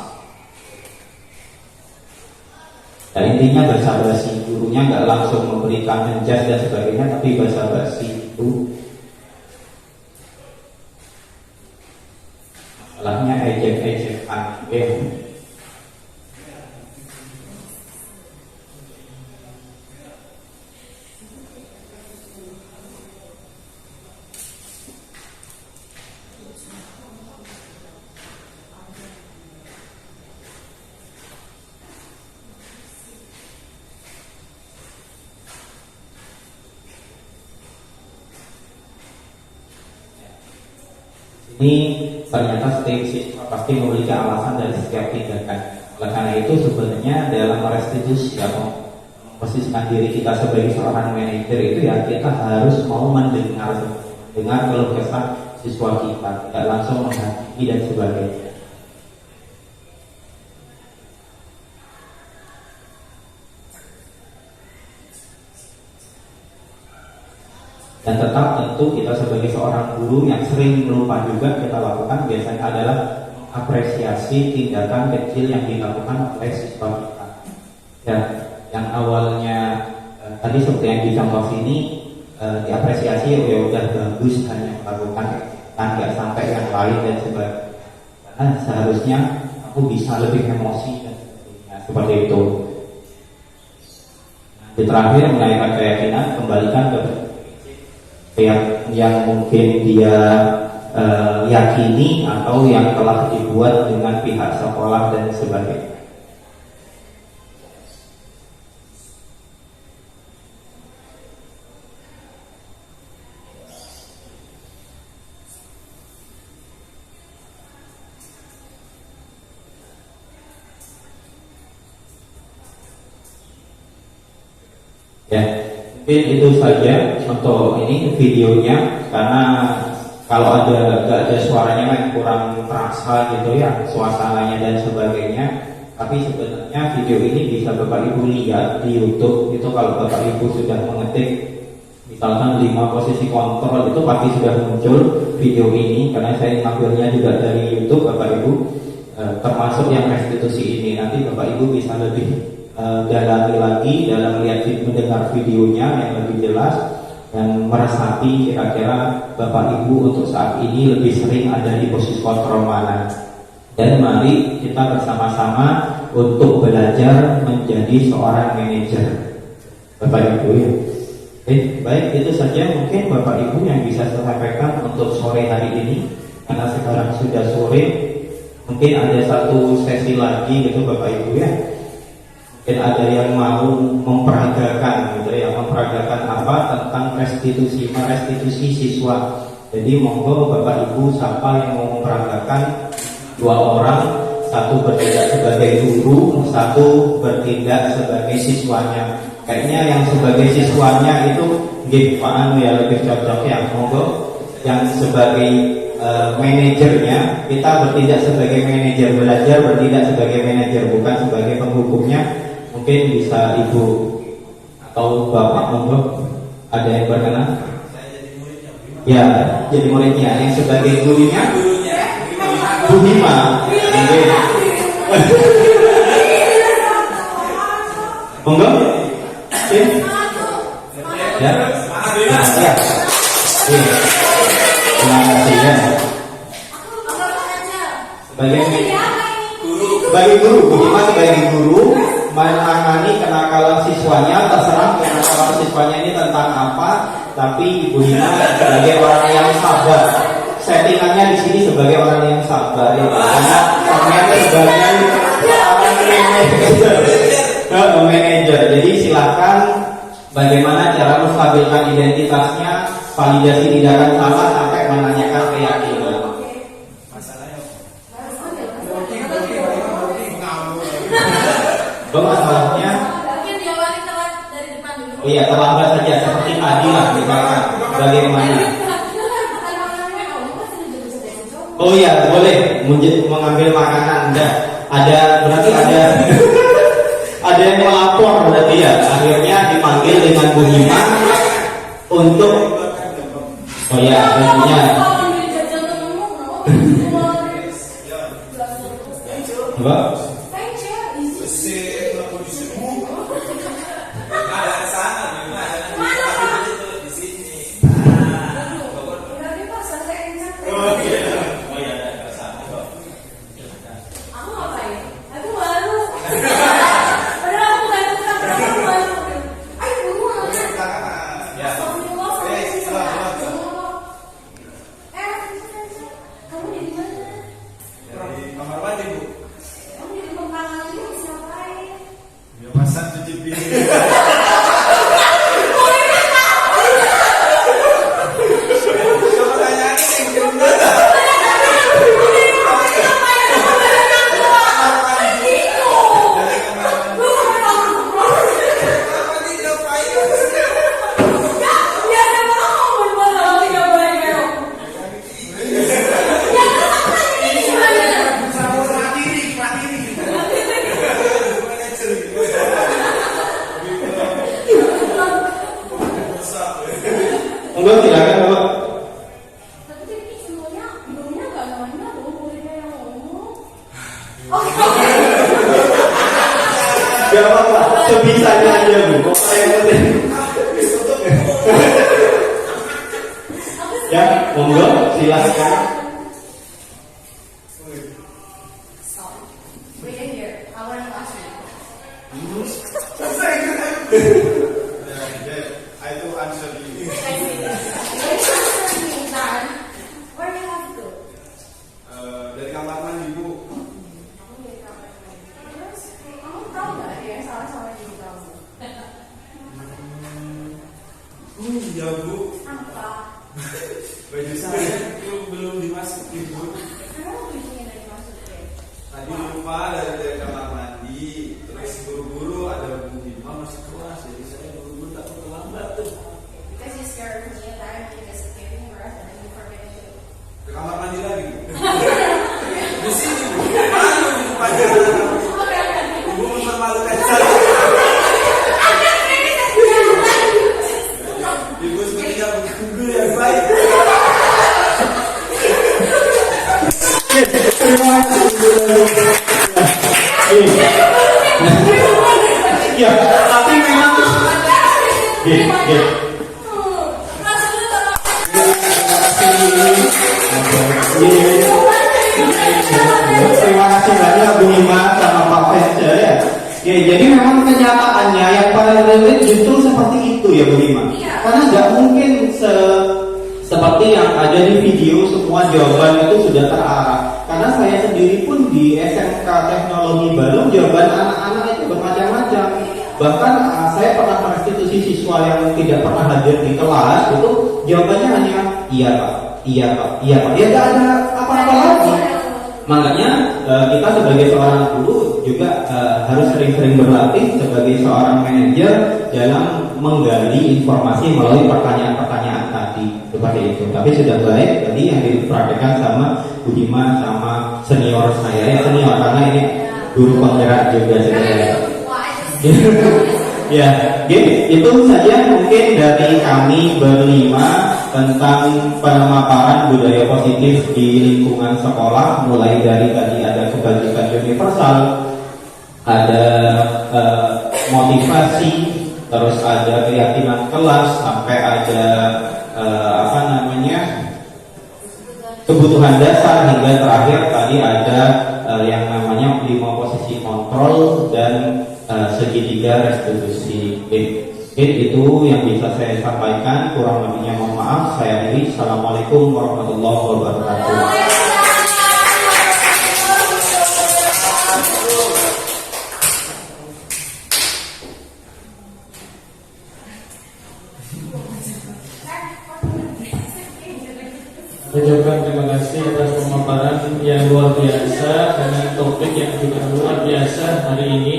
Dan intinya basa-basi, gurunya nggak langsung memberikan menjas dan sebagainya, tapi basa-basi itu masalahnya ejek-ejekan ya. Ini ternyata setiap siswa pasti memiliki alasan dari setiap tindakan. Oleh karena itu sebenarnya dalam restitusi atau memposisikan diri kita sebagai seorang manajer itu ya kita harus mau mendengar keluh kesah siswa kita, tidak langsung menghakimi. tinggi dan sebagainya. Dan tetap tentu kita sebagai seorang guru yang sering lupa juga kita lakukan biasanya adalah apresiasi tindakan kecil yang dilakukan oleh siswa kita. Dan yang awalnya tadi seperti yang dicontoh sini diapresiasi ya udah bagus hanya melakukan nggak sampai yang lain dan sebagainya. Karena seharusnya aku bisa lebih emosi dan sebagainya seperti itu. Di terakhir menaikkan keyakinan, kembalikan ke yang mungkin dia yakini atau yang telah dibuat dengan pihak sekolah dan sebagainya. Ya, mungkin itu saja untuk ini videonya, karena kalau gak ada suaranya kan kurang terasa gitu ya suasananya dan sebagainya. Tapi sebenarnya video ini bisa Bapak Ibu lihat di YouTube itu. Kalau Bapak Ibu sudah mengetik misalkan 5 posisi kontrol itu pasti sudah muncul video ini, karena saya ngambilnya juga dari YouTube Bapak Ibu, termasuk yang restitusi ini. Nanti Bapak Ibu bisa lebih dalami lagi dalam mendengar videonya yang lebih jelas dan meresapi kira-kira Bapak Ibu untuk saat ini lebih sering ada di posisi kontrol mana. Dan mari kita bersama-sama untuk belajar menjadi seorang manajer Bapak Ibu ya. Baik, itu saja mungkin Bapak Ibu yang bisa saya sampaikan untuk sore hari ini. Karena sekarang sudah sore, mungkin ada satu sesi lagi gitu Bapak Ibu ya. Mungkin ada yang mau memperagakan gitu ya, memperagakan apa tentang restitusi siswa. Jadi monggo Bapak Ibu siapa yang mau memperagakan, 2 orang, satu bertindak sebagai guru, satu bertindak sebagai siswanya. Kayaknya yang sebagai siswanya itu Pak ya lebih cocok ya, monggo. Yang sebagai manajernya, kita bertindak sebagai manajer, belajar bertindak sebagai manajer, bukan sebagai penghukumnya. Mungkin bisa Ibu atau Bapak monggo, ada yang berkenan? Ya, jadi muridnya. Yang sebagai gurunya Bu Hima. Monggo. Ya. Ya. Terima kasih ya. Sebagai guru, Bu Hima sebagai guru menangani kenakalan siswanya, terserah kenakalan siswanya ini tentang apa, tapi Ibu Hina sebagai orang yang sabar. Settingannya di sini sebagai orang yang sabar ya. Karena ternyata sebagai manajer. Jadi silakan bagaimana cara menstabilkan identitasnya, validasi tindakan salah sampai menanyakan keyakinan. Masalahnya oh iya, terlambat saja seperti tadi lah misalkan bagaimana. Oh iya, boleh mengambil makanan. Ada berarti ada yang melapor berarti ya. Akhirnya dipanggil dengan Bu Hima untuk oh iya, tentunya Mbak. Gak apa-apa, sebisanya aja Bu. Pokoknya yang penting. Ya, monggo silakan. I to answer you. Dari kamar mandi Bu. Iya Bu. Baju saya itu belum dimasukin Bu. Tadi lupa dari kamar mandi, terus buru-buru ada Bu Bima masuk kelas, jadi saya buru-buru takut terlambat tuh. Ke kamar mandi lagi. Di sini Bu. Malu di depannya. Ibu mempermalukan saya. Ibu sepertinya guru yang baik. Terima kasih. Ya, tapi memang terima kasih banyak Bu Lima sama Pak Fence ya. Ya, jadi memang kenyataannya yang paling relate justru seperti itu ya Bu Lima. Karena nggak mungkin seperti yang ada di video semua jawaban itu sudah terarah. Karena saya sendiri pun di SMK Teknologi Bandung jawaban anak-anak itu bermacam-macam. Bahkan saya pernah merestitusi siswa yang tidak pernah hadir di kelas itu jawabannya hanya iya Pak, iya Pak, iya Pak. Ya nggak ada apa-apa lagi. Makanya kita sebagai seorang guru juga harus sering-sering berlatih sebagai seorang manajer dalam menggali informasi melalui pertanyaan-pertanyaan tadi seperti itu. Tapi sudah baik tadi yang diperhatikan sama Bu Dima sama senior saya ya senior karena ini guru penggerak juga sebenarnya. Ya, itu saja mungkin dari kami berlima tentang pemaparan budaya positif di lingkungan sekolah, mulai dari tadi ada kebajikan universal, ada motivasi, terus ada keyakinan kelas, sampai ada kebutuhan dasar, hingga terakhir tadi ada yang namanya 5 posisi kontrol dan segitiga restitusi. Itu yang bisa saya sampaikan, kurang lebihnya mohon maaf. Saya akhiri. Assalamualaikum warahmatullahi wabarakatuh. Ucapkan terima kasih atas pemaparan yang luar biasa dengan topik yang juga luar biasa hari ini.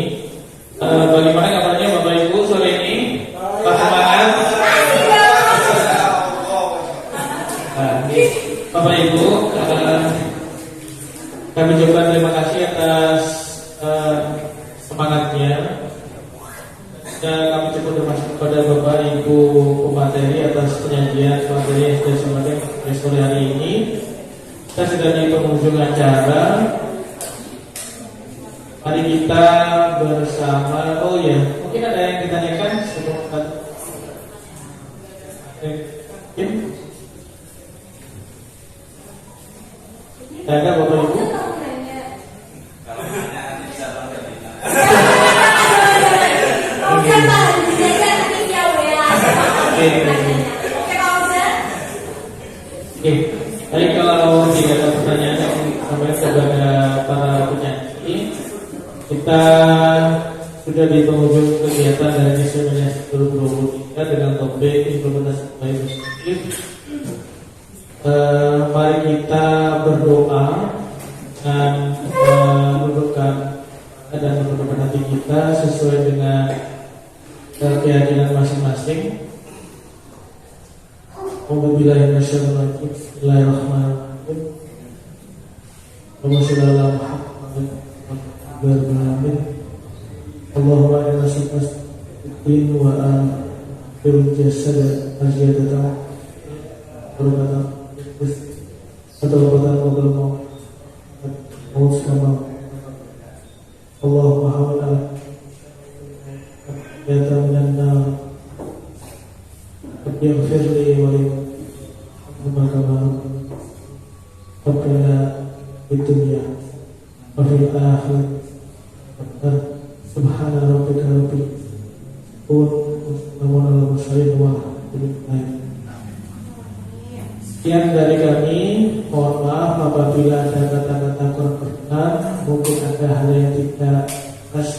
Bagaimana kabarnya Bapak Ibu sore ini? Pak semangat? Bapak Ibu, kami ucapkan terima kasih atas semangatnya. Dan kami coba terima kasih kepada Bapak Ibu pemateri atas penyajian materi yang sudah disampaikan sore hari ini. Kita sudah di penghujung acara. Mari kita bersama. Oh ya, mungkin ada yang ditanyakan sebelum ada Bapak Ibu? Baik, kalau tidak ada pertanyaan yang sampai kepada para penyanyi, kita sudah di penghujung kegiatan dari seminar 2023 dengan topik implementasi budaya positif. Mari kita berdoa dan menundukkan dan menundukkan hati kita sesuai dengan keyakinan masing-masing. Bismillahirrahmanirrahim. Allahumma inna syukran wa akhirul jasad aziyadatan berkata atau Allahumma hawala wa fil akhirati subhana rabbika rabbil izzati wa sekian dari kami. Mohon maaf apabila ada kata-kata kurang berkenan, mungkin ada hal yang tidak pas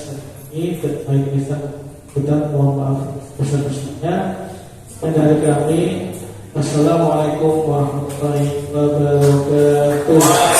ini terkait bisa kita mohon maaf besar-besarnya. Sekian dari kami. Assalamualaikum warahmatullahi wabarakatuh.